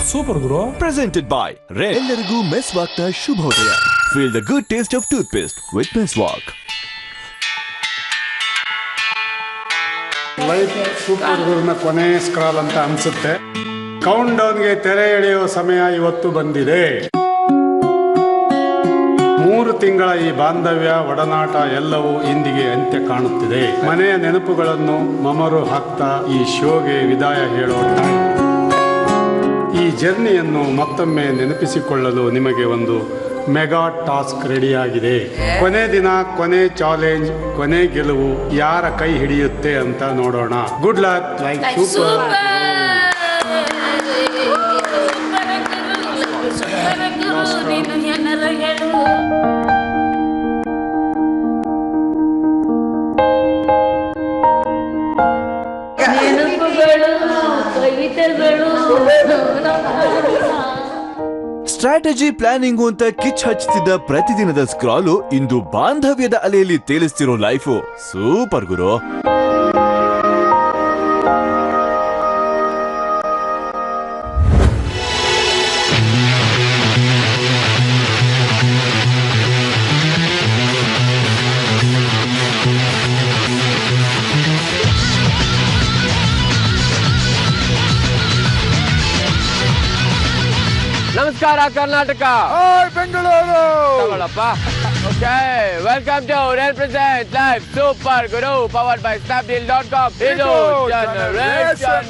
Super Guru. Presented by Red. ಎಲ್ಲರಿಗೂ ಮೆಸ್ವಾಕ್ ನ ಶುಭೋದಯ. Feel the good taste of toothpaste with Meswak. Life super ಗುರುನ ಕೊನೆ ಸ್ಕ್ರಾಲ್ ಅಂತ ಅನ್ಸುತ್ತೆ. ಕೌಂಟ್ ಡೌನ್ಗೆ ತೆರೆ ಎಳೆಯುವ ಸಮಯ ಇವತ್ತು ಬಂದಿದೆ. 3 ತಿಂಗಳ ಈ ಬಾಂಧವ್ಯ ಒಡನಾಟ ಎಲ್ಲವೂ ಇಂದಿಗೆ ಅಂತ್ಯ ಕಾಣುತ್ತಿದೆ. ಮನೆಯ ನೆನಪುಗಳನ್ನು ಮಮರು ಹಾಕ್ತಾ ಈ ಶೋಗೆ ವಿದಾಯ ಹೇಳೋಣ. ಈ ಜರ್ನಿಯನ್ನು ಮತ್ತೊಮ್ಮೆ ನೆನಪಿಸಿಕೊಳ್ಳಲು ನಿಮಗೆ ಒಂದು ಮೆಗಾ ಟಾಸ್ಕ್ ರೆಡಿಯಾಗಿದೆ. ಕೊನೆ ದಿನ, ಕೊನೆ ಚಾಲೆಂಜ್, ಕೊನೆ ಗೆಲುವು ಯಾರ ಕೈ ಹಿಡಿಯುತ್ತೆ ಅಂತ ನೋಡೋಣ. Good luck. Like super. Strategy planning ಅಂತ ಕಿಚ್ ಹಚ್ಚುತ್ತಿದ್ದ ಪ್ರತಿದಿನದ ಸ್ಕ್ರಾಲು ಇಂದು ಬಾಂಧವ್ಯದ ಅಲೆಯಲ್ಲಿ ತೇಲಿಸ್ತಿರೋ ಲೈಫು ಸೂಪರ್ ಗುರು. ನಮಸ್ಕಾರ ಕರ್ನಾಟಕ. ಬೆಂಗಳೂರು ತಗೊಳಪ್ಪ. Okay, welcome to red present live super guru powered by snapdeal.com. ಇದು ಜನರೇಷನ್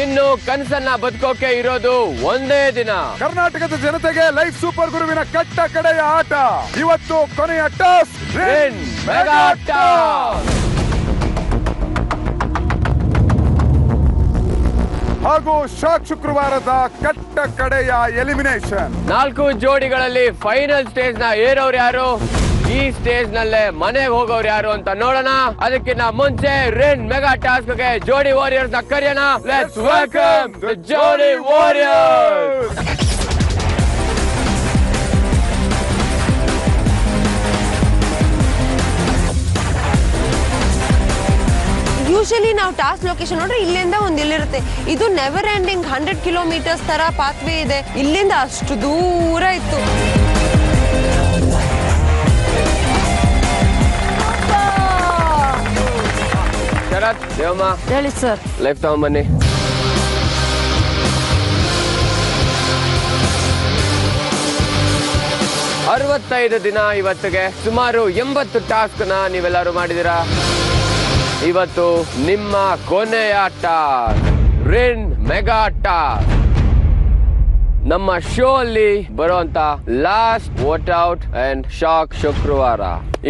ಇನ್ನು ಕನಸನ್ನ ಬದುಕೋಕೆ ಇರೋದು ಒಂದೇ ದಿನ. ಕರ್ನಾಟಕದ ಜನತೆಗೆ ಲೈಫ್ ಸೂಪರ್ ಗುರುವಿನ ಕಟ್ಟ ಕಡೆಯ ಆಟ. ಇವತ್ತು ಕೊನೆಯ ಟಾಸ್, ವಿನ್ ಮೆಗಾ ಟಾಸ್. ಹಾಗೂ ಶಾಕ್ ಶುಕ್ರವಾರದ ಕಟ್ಟ ಕಡೆಯ ಎಲಿಮಿನೇಷನ್. 4 ಜೋಡಿಗಳಲ್ಲಿ ಫೈನಲ್ ಸ್ಟೇಜ್ ನ ಏರೋರು ಯಾರು, ಈ ಸ್ಟೇಜ್ ನಲ್ಲೇ ಮನೆಗೆ ಹೋಗೋರು ಯಾರು ಅಂತ ನೋಡೋಣ. ಅದಕ್ಕಿಂತ ಮುಂಚೆ ರೆಡ್ ಮೆಗಾ ಟಾಸ್ಕ್ ಗೆ ಜೋಡಿ ವಾರಿಯರ್ಸ್ ನ ಕರೆಯೋಣ. ಲೆಟ್ಸ್ ವೆಲ್ಕಮ್ ದ ಜೋಡಿ ವಾರಿಯರ್ಸ್. ಯೂಶಲಿ ನಾವು ಟಾಸ್ಕ್ ಲೊಕೇಶನ್ ನೋಡ್ರೆ ಇಲ್ಲಿಂದ ಒಂದು ಇಲ್ಲಿರುತ್ತೆ. ಇದು ನೆವರ್ ಎಂಡಿಂಗ್ 100 ಕಿಲೋಮೀಟರ್ಸ್ ತರ ಪಾತ್ವೇ ಇದೆ. ಇಲ್ಲಿಂದ ಅಷ್ಟು ದೂರ ಇತ್ತು. ಶರತ್, ದೇವಮ್ಮ ಹೇಳಿ ಸರ್. ಲೈಫ್ ತಗೊಂಬನ್ನಿ. ಅರವತ್ತೈದು ದಿನ ಇವತ್ತಿಗೆ ಸುಮಾರು 80 ಟಾಸ್ಕ್ ನ ನೀವೆಲ್ಲರೂ ಮಾಡಿದಿರಾ. ಇವತ್ತು ನಿಮ್ಮ ಕೊನೆಯ ಟಾಸ್ಕ್, ರೆಡ್ ಮೆಗಾ ಟಾಸ್ಕ್. ನಮ್ಮ ಶೋ ಅಲ್ಲಿ ಬರುವಂತ last vote out and shock ಶುಕ್ರವಾರ.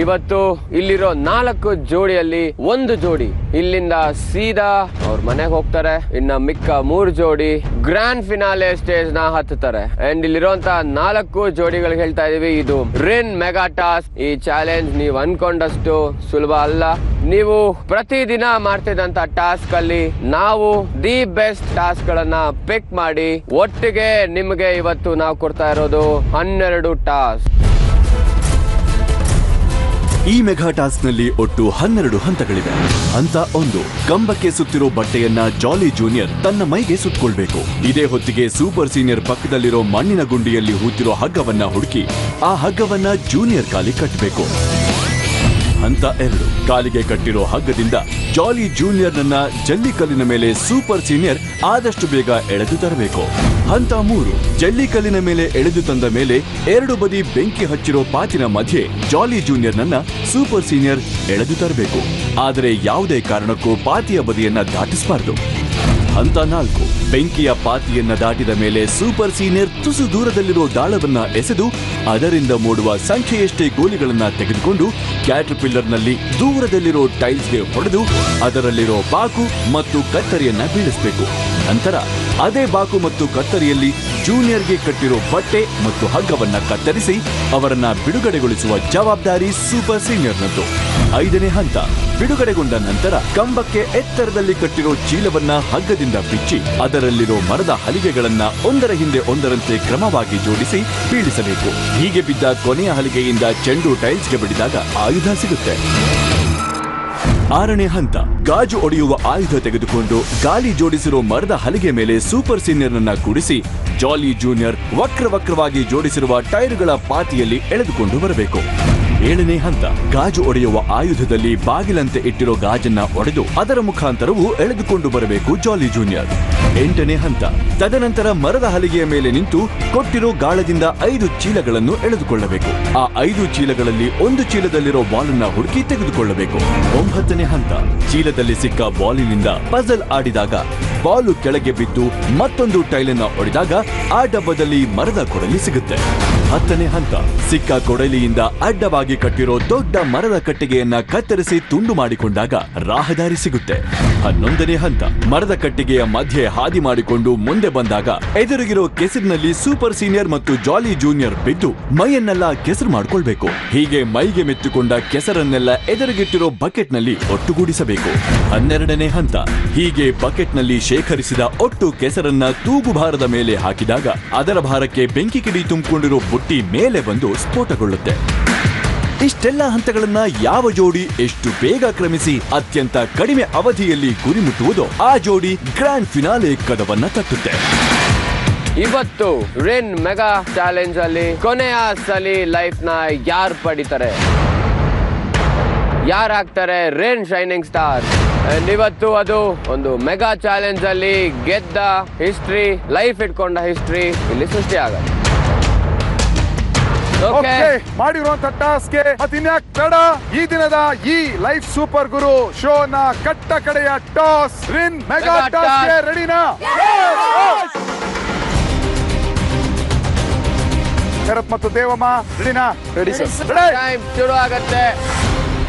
ಇವತ್ತು ಇಲ್ಲಿರೋ 4 ಜೋಡಿಯಲ್ಲಿ 1 ಜೋಡಿ ಇಲ್ಲಿಂದ ಸೀದಾ ಅವ್ರ ಮನೆಗೆ ಹೋಗ್ತಾರೆ. ಇನ್ನ ಮಿಕ್ಕ 3 ಜೋಡಿ ಗ್ರ್ಯಾಂಡ್ ಫಿನಾಲೆ ಸ್ಟೇಜ್ ನ ಹತ್ತುತ್ತಾರೆ. ಅಂಡ್ ಇಲ್ಲಿರುವಂತ 4 ಜೋಡಿಗಳಿಗೆ ಹೇಳ್ತಾ ಇದೀವಿ, ಇದು ರೆಡ್ ಮೆಗಾ ಟಾಸ್ಕ್. ಈ ಚಾಲೆಂಜ್ ನೀವು ಅನ್ಕೊಂಡಷ್ಟು ಸುಲಭ ಅಲ್ಲ. ನೀವು ಪ್ರತಿದಿನ ಮಾಡ್ತಿದ್ದಂತ ಟಾಸ್ಕ್ ಅಲ್ಲಿ ನಾವು ದಿ ಬೆಸ್ಟ್ ಟಾಸ್ಕ್ ಗಳನ್ನ ಪಿಕ್ ಮಾಡಿ ಒಟ್ಟಿಗೆ ನಿಮಗೆ ಇವತ್ತು ನಾವು ಕೊಡ್ತಾ ಇರೋದು 12 ಟಾಸ್ಕ್. ಈ ಮೆಗಾ ಟಾಸ್ಕ್ ನಲ್ಲಿ ಒಟ್ಟು 12 ಹಂತಗಳಿವೆ. ಹಂತ 1, ಕಂಬಕ್ಕೆ ಸುತ್ತಿರೋ ಬಟ್ಟೆಯನ್ನ ಜಾಲಿ ಜೂನಿಯರ್ ತನ್ನ ಮೈಗೆ ಸುತ್ತಕೊಳ್ಬೇಕು. ಇದೇ ಹೊತ್ತಿಗೆ ಸೂಪರ್ ಸೀನಿಯರ್ ಪಕ್ಕದಲ್ಲಿರೋ ಮಣ್ಣಿನ ಗುಂಡಿಯಲ್ಲಿ ಹೂತಿರೋ ಹಗ್ಗವನ್ನ ಹುಡುಕಿ ಆ ಹಗ್ಗವನ್ನ ಜೂನಿಯರ್ ಕಾಲಿಗೆ ಕಟ್ಟಬೇಕು. ಹಂತ 2, ಕಾಲಿಗೆ ಕಟ್ಟಿರೋ ಹಗ್ಗದಿಂದ ಜಾಲಿ ಜೂನಿಯರ್ ನನ್ನ ಜಲ್ಲಿಕಲ್ಲಿನ ಮೇಲೆ ಸೂಪರ್ ಸೀನಿಯರ್ ಆದಷ್ಟು ಬೇಗ ಎಳೆದು ತರಬೇಕು. ಹಂತ 3, ಜಲ್ಲಿಕಲ್ಲಿನ ಮೇಲೆ ಎಳೆದು ತಂದ ಮೇಲೆ 2 ಬದಿ ಬೆಂಕಿ ಹಚ್ಚಿರೋ ಪಾತಿನ ಮಧ್ಯೆ ಜಾಲಿ ಜೂನಿಯರ್ ನನ್ನ ಸೂಪರ್ ಸೀನಿಯರ್ ಎಳೆದು ತರಬೇಕು. ಆದರೆ ಯಾವುದೇ ಕಾರಣಕ್ಕೂ ಪಾತಿಯ ಬದಿಯನ್ನ ದಾಟಿಸಬಾರದು. ಹಂತ 4, ಬೆಂಕಿಯ ಪಾತಿಯನ್ನ ದಾಟಿದ ಮೇಲೆ ಸೂಪರ್ ಸೀನಿಯರ್ ತುಸು ದೂರದಲ್ಲಿರೋ ದಾಳವನ್ನ ಎಸೆದು ಅದರಿಂದ ಮೂಡುವ ಸಂಖ್ಯೆಯಷ್ಟೇ ಗೋಲಿಗಳನ್ನ ತೆಗೆದುಕೊಂಡು ಕ್ಯಾಟರ್ಪಿಲ್ಲರ್ ನಲ್ಲಿ ದೂರದಲ್ಲಿರೋ ಟೈಲ್ಸ್ಗೆ ಹೊಡೆದು ಅದರಲ್ಲಿರೋ ಬಾಕು ಮತ್ತು ಕತ್ತರಿಯನ್ನ ಬೀಳಿಸಬೇಕು. ನಂತರ ಅದೇ ಬಾಕು ಮತ್ತು ಕತ್ತರಿಯಲ್ಲಿ ಜೂನಿಯರ್ಗೆ ಕಟ್ಟಿರೋ ಬಟ್ಟೆ ಮತ್ತು ಹಗ್ಗವನ್ನ ಕತ್ತರಿಸಿ ಅವರನ್ನ ಬಿಡುಗಡೆಗೊಳಿಸುವ ಜವಾಬ್ದಾರಿ ಸೂಪರ್ ಸೀನಿಯರ್ನದ್ದು. 5ನೇ ಹಂತ, ಬಿಡುಗಡೆಗೊಂಡ ನಂತರ ಕಂಬಕ್ಕೆ ಎತ್ತರದಲ್ಲಿ ಕಟ್ಟಿರೋ ಚೀಲವನ್ನ ಹಗ್ಗದಿಂದ ಬಿಚ್ಚಿ ಅದರಲ್ಲಿರೋ ಮರದ ಹಲಿಗೆಗಳನ್ನ ಒಂದರ ಹಿಂದೆ ಒಂದರಂತೆ ಕ್ರಮವಾಗಿ ಜೋಡಿಸಿ ಬೀಳಿಸಬೇಕು. ಹೀಗೆ ಬಿದ್ದ ಕೊನೆಯ ಹಲಿಗೆಯಿಂದ ಚೆಂಡು ಟೈಲ್ಸ್ಗೆ ಬಡಿದಾಗ ಆಯುಧ ಸಿಗುತ್ತೆ. 6ನೇ ಹಂತ ಗಾಜು ಒಡೆಯುವ ಆಯುಧ ತೆಗೆದುಕೊಂಡು ಗಾಲಿ ಜೋಡಿಸಿರೋ ಮರದ ಹಲಿಗೆ ಮೇಲೆ ಸೂಪರ್ ಸೀನಿಯರ್ ಅನ್ನ ಕೂಡಿಸಿ ಜಾಲಿ ಜೂನಿಯರ್ ವಕ್ರವಾಗಿ ಜೋಡಿಸಿರುವ ಟೈರ್ಗಳ ಪಾತಿಯಲ್ಲಿ ಎಳೆದುಕೊಂಡು ಬರಬೇಕು. 7ನೇ ಹಂತ ಗಾಜು ಒಡೆಯುವ ಆಯುಧದಲ್ಲಿ ಬಾಗಿಲಂತೆ ಇಟ್ಟಿರೋ ಗಾಜನ್ನ ಒಡೆದು ಅದರ ಮುಖಾಂತರವೂ ಎಳೆದುಕೊಂಡು ಬರಬೇಕು ಜಾಲಿ ಜೂನಿಯರ್. 8ನೇ ಹಂತ ತದನಂತರ ಮರದ ಹಲಿಗೆಯ ಮೇಲೆ ನಿಂತು ಕೊಟ್ಟಿರೋ ಗಾಳದಿಂದ 5 ಚೀಲಗಳನ್ನು ಎಳೆದುಕೊಳ್ಳಬೇಕು. ಆ 5 ಚೀಲಗಳಲ್ಲಿ ಒಂದು ಚೀಲದಲ್ಲಿರೋ ಬಾಲನ್ನ ಹುಡುಕಿ ತೆಗೆದುಕೊಳ್ಳಬೇಕು. 9ನೇ ಹಂತ ಚೀಲದಲ್ಲಿ ಸಿಕ್ಕ ಬಾಲಿನಿಂದ ಪಜಲ್ ಆಡಿದಾಗ ಬಾಲು ಕೆಳಗೆ ಬಿದ್ದು ಮತ್ತೊಂದು ಟೈಲನ್ನ ಒಡೆದಾಗ ಆ ಡಬ್ಬದಲ್ಲಿ ಮರದ ಕೊಡಲಿ ಸಿಗುತ್ತೆ. 10ನೇ ಹಂತ ಸಿಕ್ಕ ಕೊಡಲಿಯಿಂದ ಅಡ್ಡವಾಗಿ ಕಟ್ಟಿರೋ ದೊಡ್ಡ ಮರದ ಕಟ್ಟಿಗೆಯನ್ನ ಕತ್ತರಿಸಿ ತುಂಡು ಮಾಡಿಕೊಂಡಾಗ ರಾಹದಾರಿ ಸಿಗುತ್ತೆ. 11ನೇ ಹಂತ ಮರದ ಕಟ್ಟಿಗೆಯ ಮಧ್ಯೆ ಹಾದಿ ಮಾಡಿಕೊಂಡು ಮುಂದೆ ಬಂದಾಗ ಎದುರಿಗಿರೋ ಕೆಸರಿನಲ್ಲಿ ಸೂಪರ್ ಸೀನಿಯರ್ ಮತ್ತು ಜಾಲಿ ಜೂನಿಯರ್ ಬಿದ್ದು ಮೈಯನ್ನೆಲ್ಲ ಕೆಸರು ಮಾಡ್ಕೊಳ್ಬೇಕು. ಹೀಗೆ ಮೈಗೆ ಮೆತ್ತಿಕೊಂಡ ಕೆಸರನ್ನೆಲ್ಲ ಎದುರಿಗಿಟ್ಟಿರೋ ಬಕೆಟ್ ನಲ್ಲಿ ಒಟ್ಟುಗೂಡಿಸಬೇಕು. 12ನೇ ಹಂತ ಹೀಗೆ ಬಕೆಟ್ ನಲ್ಲಿ ಶೇಖರಿಸಿದ ಒಟ್ಟು ಕೆಸರನ್ನ ತೂಗುಭಾರದ ಮೇಲೆ ಹಾಕಿದಾಗ ಅದರ ಭಾರಕ್ಕೆ ಬೆಂಕಿ ಕಿಡಿ ತುಂಬಿಕೊಂಡಿರೋ ಬುಟ್ಟಿ ಮೇಲೆ ಬಂದು ಸ್ಫೋಟಗೊಳ್ಳುತ್ತೆ. ಇಷ್ಟೆಲ್ಲ ಹಂತಗಳನ್ನ ಯಾವ ಜೋಡಿ ಎಷ್ಟು ಬೇಗ ಕ್ರಮಿಸಿ ಅತ್ಯಂತ ಕಡಿಮೆ ಅವಧಿಯಲ್ಲಿ ಗುರಿ ಮುಟ್ಟುವುದೋ ಆ ಜೋಡಿ ಗ್ರ್ಯಾಂಡ್ ಫಿನಾಲೆ ಕದವನ್ನ ತಟ್ಟುತ್ತೆ. ಇವತ್ತು ರಿನ್ ಮೆಗಾ ಚಾಲೆಂಜ್ ಅಲ್ಲಿ ಕೊನೆಯ ಸಲಿ ಲೈಫ್ ನ ಯಾರು ಪಡಿತಾರೆ, ಯಾರಾಗ್ತಾರೆ ರಿನ್ ಶೈನಿಂಗ್ ಸ್ಟಾರ್. ಇವತ್ತು ಅದು ಒಂದು ಮೆಗಾ ಚಾಲೆಂಜ್ ಅಲ್ಲಿ ಗೆದ್ದ ಹಿಸ್ಟ್ರಿ, ಲೈಫ್ ಇಟ್ಕೊಂಡ ಹಿಸ್ಟ್ರಿ ಇಲ್ಲಿ ಸೃಷ್ಟಿ ಆಗತ್ತೆ. ಮಾಡಿರುವಂತ ಟಾಸ್ಗೆ ಮತ್ತಿನ್ಯಾಕ್ ತಡ, ಈ ದಿನದ ಈ ಲೈಫ್ ಸೂಪರ್ ಗುರು ಶೋನ ಕಟ್ಟ ಕಡೆಯ ಟಾಸ್ ರಿನ್ ಮೆಗಾ ಟಾಸ್ ರೆಡಿನಾ? ಶರತ್ ಮತ್ತು ದೇವಮ್ಮ ರೆಡಿನಾ? Ready sir. ಟೈಮ್ ಶುರು ಆಗತ್ತೆ.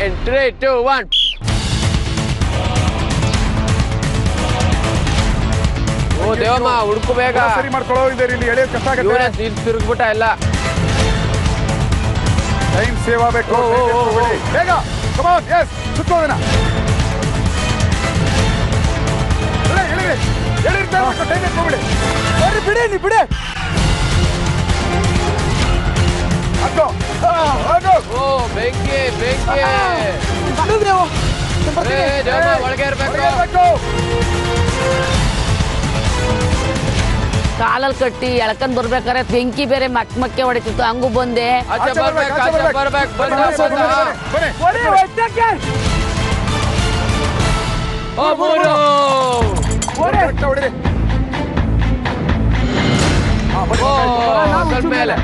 In 3, 2, 1. ಓ ದೇವಮ್ಮ ಹುಡುಕು ಬೇಗ. ಸರಿ ಮಾಡ್ಕೊಳ್ಳೋ, ಇದೆ ಇಲ್ಲಿ ಎಳೆಯೋದು ಕಷ್ಟ ಆಗುತ್ತೆ. ತಿರುಗ್ಬಿಟ್ಟ ಎಲ್ಲ. ಟೈಮ್ ಸೇವ್ ಆಗಬೇಕು. ಬೇಗ ಕಮ್ ಆನ್. ಎಸ್ ಸುತ್ತೋದನ ಎಳಿರ್ತಾ ಇರಬೇಕು. ಟೈಮ್ ಎತ್ಕೊಂಡ್ಬಿಡಿ. ಬರ್ರಿ ಬಿಡಿ, ನೀ ಬಿಡಿ. ಓ ಬೆಂಕಿ ಬೆಂಕಿ. ಒಳಗೆ ಇರ್ಬೇಕು. ಕಾಲಲ್ಲಿ ಕಟ್ಟಿ ಎಳ್ಕೊಂಡ್ ಬರ್ಬೇಕಾರೆ ಬೆಂಕಿ ಬೇರೆ ಮಕ್ಕೆ ಹೊಡಿತಿತ್ತು, ಹಂಗು ಬಂದೆ. ಮೇಲೆ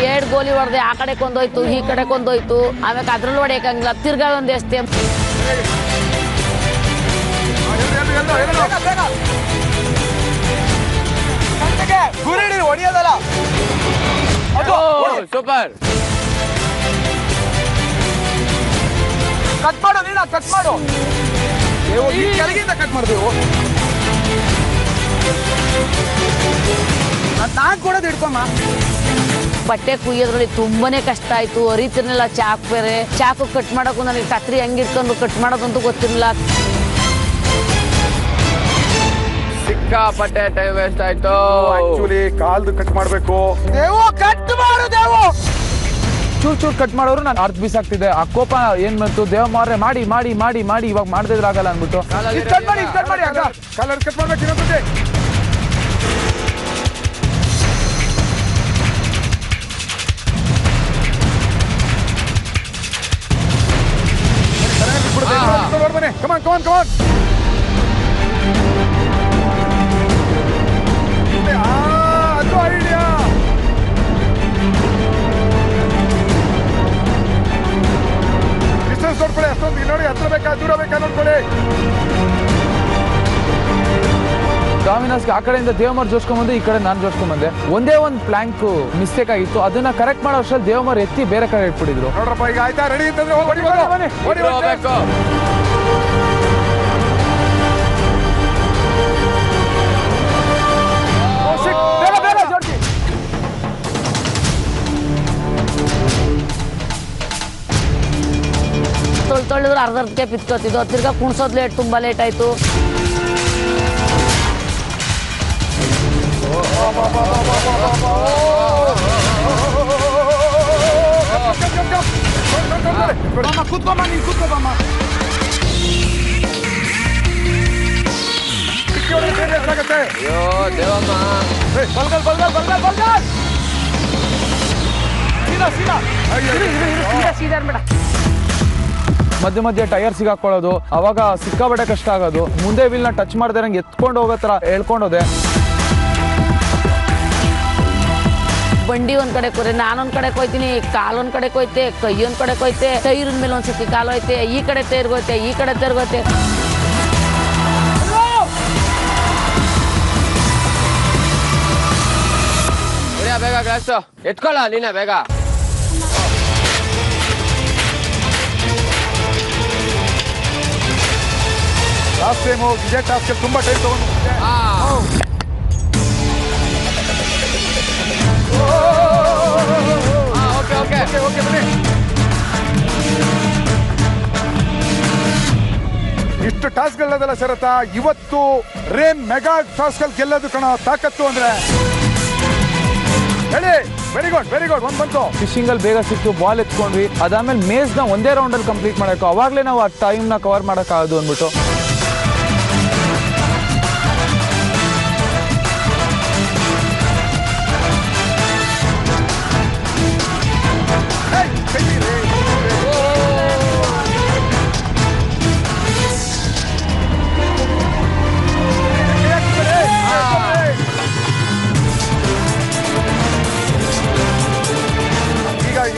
2 ಗೋಲಿ ಹೊಡೆದೆ. ಆ ಕಡೆ ಕೊಂದೋಯ್ತು, ಈ ಕಡೆ ಕೊಂದೋಯ್ತು. ಆಮೇಲೆ ಅದ್ರಲ್ಲಿ ಹೊಡೆಯಕ್ಕಾಗಿಲ್ಲ, ತಿರ್ಗಾ ಒಂದ್ ಎಷ್ಟೇ. ಸೂಪರ್. ಕಟ್ ಮಾಡು, ನೀನ ಕಟ್ ಮಾಡು. ಕೆಳಗಿಂದ ಕಟ್ ಮಾಡ್ತೀವಿ. ನಾನ್ ಕೊಡೋದು ಹಿಡ್ಕೊಮ್ಮ. ಬಟ್ಟೆ ಕುಯ್ಯೋದ್ರಲ್ಲಿ ತುಂಬಾನೇ ಕಷ್ಟ ಆಯ್ತು. ಅರಿತಿರ್ಲಿಲ್ಲ ಚಾಕು ಬೇರೆ. ಚಾಕು ಕಟ್ ಮಾಡೋಕು ನನಗೆ ಕತ್ರಿ ಹೆಂಗ್ ಇಟ್ಕೊಂಡು ಕಟ್ ಮಾಡೋದಂತೂ ಗೊತ್ತಿರಲಿಲ್ಲ. ಸಿಕ್ಕಾಪಟ್ಟೆ ಟೈಮ್ ವೇಸ್ಟ್ ಆಯ್ತು. ಆಕ್ಚುಲಿ ಕಾಲ್ದು ಕಟ್ ಮಾಡ್ಬೇಕು. ದೇವು ಕಟ್ ಮಾಡು. ದೇವು ಚೂರ್ ಕಟ್ ಮಾಡೋರು ನಾನು ಅರ್ಧ ಬೀಸ್ ಆಗ್ತಿದೆ. ಆ ಕೋಪ ಏನ್ ಬಂತು, ದೇವ ಮಾರ್ರೆ ಮಾಡಿ ಮಾಡಿ ಮಾಡಿ ಮಾಡಿ ಇವಾಗ ಮಾಡದಿದ್ರೆ ಆಗಲ್ಲ ಅನ್ಬಿಟ್ಟು ಕಟ್ ಮಾಡಿ ಆಗ ಕಲರ್ ಕಟ್ ಮಾಡ್ಬೇಕು. ಇನ್ನೊಂದು ಕಮಾನ್ ಕಮಾನ್ ಕಮಾನ್. ಅದು ಐಡಿಯಾ. ಡಿಸ್ಟೆನ್ಸ್ ನೋಡ್ಕೊಳ್ಳಿ. ಅಷ್ಟೊಂದು ಇಲ್ಲಿ ನೋಡಿ, ಹತ್ರ ಬೇಕಾ ದೂರ ಬೇಕಾ ನೋಡ್ಕೊಳ್ಳಿ. ಡಾಮಿನೋಸ್ಗೆ ಆ ಕಡೆಯಿಂದ ದೇವಮರ್ ಜೋಡ್ಸ್ಕೊಂಡ್ಬಂದು, ಈ ಕಡೆ ನಾನು ಜೋಡ್ಸ್ಕೊಂಡ್ಬಂದೆ. ಒಂದೇ ಒಂದು ಪ್ಲಾಂಕ್ ಮಿಸ್ಟೇಕ್ ಆಗಿತ್ತು. ಅದನ್ನ ಕರೆಕ್ಟ್ ಮಾಡೋ ಅಷ್ಟರಲ್ಲಿ ದೇವಮರ್ ಎತ್ತಿ ಬೇರೆ ಕಡೆ ಇಟ್ಬಿಟ್ಟಿದ್ರು. ನೋಡ್ರಪ್ಪ ಈಗ ಆಯ್ತಾ, ರೆಡಿ ಅಂತಂದ್ರೆ ಹೊಡಿಬೇಕು. ತೊಳೆದ್ರೆ ಅರ್ಧಕ್ಕೆ ಪಿತ್ಕೋತಿದ್ದು. ತಿರ್ಗಾ ಕುಣ್ಸೋದ್ ಲೇಟ್, ತುಂಬಾ ಲೇಟ್ ಆಯ್ತು. ಕೂತ್ಕೊಮ್ಮ ನೀನು ಕೂತ್ಕೊಮ್ಮ. ಅಯ್ಯೋ ದೇವಮ್ಮ, ಮಧ್ಯ ಮಧ್ಯೆ ಟೈರ್ ಸಿಗಾಕೊಳ್ಳೋದು, ಅವಾಗ ಸಿಕ್ಕಾಬಟ್ಟೆ ಕಷ್ಟ ಆಗೋದು. ಮುಂದೆ ವೀಲ್ನ ಟಚ್ ಮಾಡದೆ ನಂಗೆ ಎತ್ಕೊಂಡು ಹೋಗೋ ತರ ಹೇಳ್ಕೊಂಡೋದೆ. ಬಂಡಿ ಒಂದ್ ಕಡೆ ಕೊರೆ, ನಾನೊಂದ್ ಕಡೆ ಕೊಯ್ತೀನಿ, ಕಾಲೊಂದ್ ಕಡೆ ಕೊಯ್ತೆ, ಕೈ ಒಂದ್ ಕಡೆ ಕೊಯ್ತೆ, ಟೈರಿನ ಮೇಲೆ ಒಂದ್ಸತಿ ಕಾಲು ಹೋಯ್ತೆ, ಈ ಕಡೆ ತೆರ್ಗೋಯ್ತೆ, ಈ ಕಡೆ ತೆರ್ಗೋಯ್ತೆ. ಬೇಗ ಗ್ಲಾಸು ಎತ್ಕೊಳ್ಳ ನೀನ ಬೇಗ. ಲಾಸ್ಟ್ ಟೈಮು ವಿಜಯ್ ಟಾಸ್ಕ್ ತುಂಬಾ ಟೈಮ್ ತಗೊಂಡು ಇಷ್ಟು ಟಾಸ್ಕ್ಗಳದಲ್ಲ ಶರತ. ಇವತ್ತು ರೇನ್ ಮೆಗಾ ಟಾಸ್ಕ್ ಗೆಲ್ಲೋದು ಕಣ ತಾಕತ್ತು ಅಂದ್ರೆ. ಹೇಳಿ, ವೆರಿ ಗುಡ್ ವೆರಿ ಗುಡ್. ಒಂದ್ ಬಂತು ಫಿಶಿಂಗ್ ಅಲ್ಲಿ ಬೇಗ ಸಿಕ್ತು, ಬಾಲ್ ಎತ್ಕೊಂಡ್ವಿ. ಅದಾದ್ಮೇಲೆ ಮೇಸ್ ನ ಒಂದೇ ರೌಂಡ್ ಅಲ್ಲಿ ಕಂಪ್ಲೀಟ್ ಮಾಡಬೇಕು. ಅವಾಗ್ಲೇ ನಾವು ಆ ಟೈಮ್ ನ ಕವರ್ ಮಾಡಕ್ ಆಗೋದು ಅಂದ್ಬಿಟ್ಟು.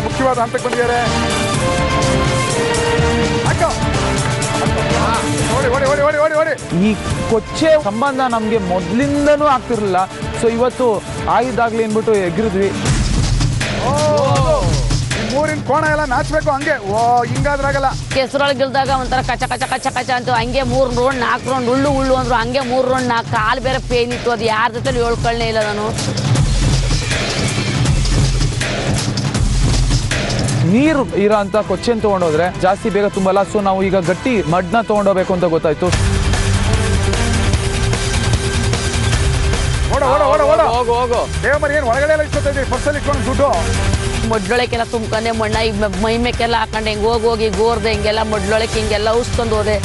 ಮುಖ್ಯವಾದ ಹಂತಕ್ಕೆ ಬಂದಿದ್ದಾರೆ. ಈ ಕೊಚ್ಚೆ ಸಂಬಂಧ ನಮ್ಗೆ ಮೊದ್ಲಿಂದನೂ ಆಗ್ತಿರ್ಲಿಲ್ಲ. ಸೊ ಇವತ್ತು ಆಗಿದ್ದಾಗ್ಲಿ ಅನ್ಬಿಟ್ಟು ಎಗ್ರಿದ್ವಿ. ಮೂರಿನ ಕೋಣ ಎಲ್ಲ ನಾಚ್ಬೇಕು ಹಂಗೆ. ಹಿಂಗಾದ್ರಾಗಲ್ಲ. ಕೆಸರೊಳಗೆ ಗೆಲ್ದಾಗ ಒಂಥರ ಕಚ ಕಚ ಕಚ ಕಚ ಅಂತ ಹಂಗೆ 3 ರೌಂಡ್ 4 ರೌಂಡ್ ಉಳ್ಳು ಅಂದ್ರು ಹಂಗೆ 3 ರೌಂಡ್ 4 ಕಾಲು ಬೇರೆ ಪೇನ್ ಇತ್ತು. ಅದು ಯಾರ ಜೊತೆ ಹೇಳ್ಕೊಳ್ಳೇ ಇಲ್ಲ ನಾನು. ನೀರು ಇರೋ ಅಂತ ಕೊಚ್ಚೆನ್ ತಗೊಂಡೋದ್ರೆ ಜಾಸ್ತಿ ಬೇಗ ತುಂಬಲ್ಲ. ಸೊ ನಾವು ಈಗ ಗಟ್ಟಿ ಮಡ್ನ ತಗೊಂಡೋಗ್ಬೇಕು ಅಂತ ಗೊತ್ತಾಯ್ತು. ಹೋಗು ಏನ್ ಒಳಗಡೆ ಎಲ್ಲ ಇಷ್ಟೊತ್ತಿದೆ ಪರ್ಸಲ್ಲಿ ಇಟ್ಕೊಂಡು ದುಡ್ಡು ಮಡ್ಲೊಳಕ್ಕೆಲ್ಲ ತುಂಬ್ಕೊಂಡೆ ಮಣ್ಣ ಈಗ ಮೈ ಮೇಕೆಲ್ಲ ಹಾಕೊಂಡೆ ಹಿಂಗೆ ಹೋಗಿ ಗೋರ್ದೆ ಹಿಂಗೆಲ್ಲ ಮಡ್ಲೊಳಕ್ಕೆ ಹಿಂಗೆಲ್ಲ ಉಸ್ಕೊಂಡು ಹೋದೆ.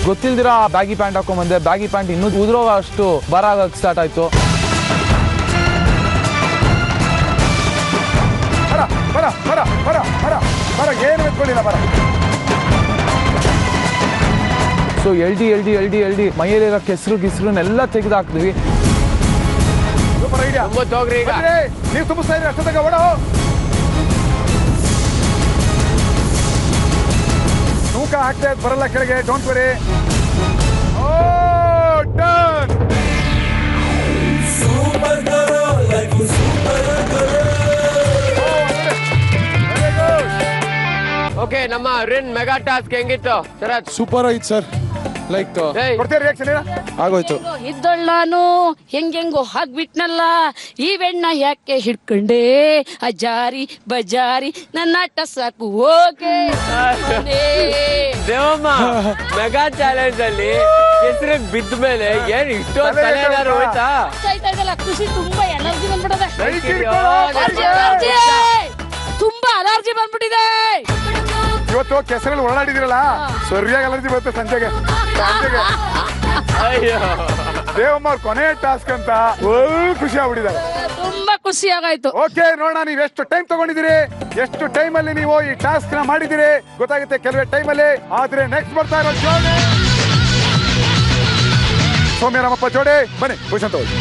ಗೊತ್ತಿಲ್ದಿರ ಬ್ಯಾಗಿ ಪ್ಯಾಂಟ್ ಹಾಕೊಂಡ್ಬಂದೆ. ಬ್ಯಾಗಿ ಪ್ಯಾಂಟ್ ಇನ್ನೂ ಉದುರೋ ಅಷ್ಟು ಬರ ಆಗಕ್ಕೆ ಸ್ಟಾರ್ಟ್ ಆಯ್ತು. ಏನು ಎತ್ಕೊಳ್ಳಿಲ್ಲ ಬರ. ಸೊ ಎಲ್ಡಿ ಮೈಯಲ್ಲಿರೋ ಕೆಸರು ಗಿಸ್ರನ್ನೆಲ್ಲ ತೆಗೆದು ಹಾಕ್ತೀವಿ. Super idea. ನೀವು ತುಂಬಿಸ್ತಾ ಇದ್ರಿ ಅಷ್ಟೊತ್ತಾಗ ಓಡ. ತೂಕ ಹಾಕ್ತಾ ಇದ್ ಬರಲ್ಲ ಕೆಳಗೆ. Don't worry. ಓಕೆ, ನಮ್ಮ ರಿನ್ ಮೆಗಾ ಟಾಸ್ಕ್ ಹೆಂಗಿತ್ತು ಶರತ್? ಸೂಪರ್ ಆಯ್ತು ಸರ್. ಲೈಕ್ ಆಗೋಯ್ತು. ಇದ್ದಳು ನಾನು ಹೆಂಗೆಂಗೋ ಹಾಕ್ಬಿಟ್ನಲ್ಲ, ಈ ಬೆಣ್ಣ ಯಾಕೆ ಹಿಡ್ಕೊಂಡೆ, ಅಜಾರಿ ಬಜಾರಿ ನನ್ನ ಆಟ ಸಾಕು ಹೋಗೆ. ದೇವಮ್ಮ, ಮೆಗಾ ಚಾಲೆಂಜ್ ಅಲ್ಲಿ ಹೆಸರಿಗೆ ಬಿದ್ದ ಮೇಲೆ ಏನ್ ಇಷ್ಟೊಂದು ತಲೆನಾರು ಹೋಯ್ತಾ? ಖುಷಿ, ತುಂಬಾ ಎನರ್ಜಿ ಬಂದ್ಬಿಡದೆ, ತುಂಬಾ ಅಲರ್ಜಿ ಬಂದ್ಬಿಟ್ಟಿದೆ. ಇವತ್ತು ಕೆಸರಲ್ಲಿ ಓಡಾಡಿದಿರಲ್ಲ, ಸರಿಯಾಗಿ ಅಲರ್ಜಿ ಬರುತ್ತೆ ಸಂಜೆಗೆ. ದೇವಮ್ಮ ಅವ್ರ ಕೊನೆ ಟಾಸ್ಕ್ ಅಂತ ಖುಷಿ ಆಗ್ಬಿಟ್ಟಿದ್ದಾರೆ. ತುಂಬಾ ಖುಷಿ ಆಗಾಯ್ತು. ಓಕೆ, ನೋಡೋಣ ನೀವು ಎಷ್ಟು ಟೈಮ್ ತಗೊಂಡಿದ್ದೀರಿ, ಎಷ್ಟು ಟೈಮ್ ಅಲ್ಲಿ ನೀವು ಈ ಟಾಸ್ಕ್ ನ ಮಾಡಿದಿರಿ ಗೊತ್ತಾಗುತ್ತೆ ಕೆಲವೇ ಟೈಮ್ ಅಲ್ಲಿ. ಆದ್ರೆ ನೆಕ್ಸ್ಟ್ ಬರ್ತಾ ಇರೋ ಜೋಡಿ ಸೌಮ್ಯ ರಾಮಪ್ಪ ಜೋಡಿ. ಬನ್ನಿ ಪೊಸಿಷನ್ ತಗೊಳ್ಳಿ.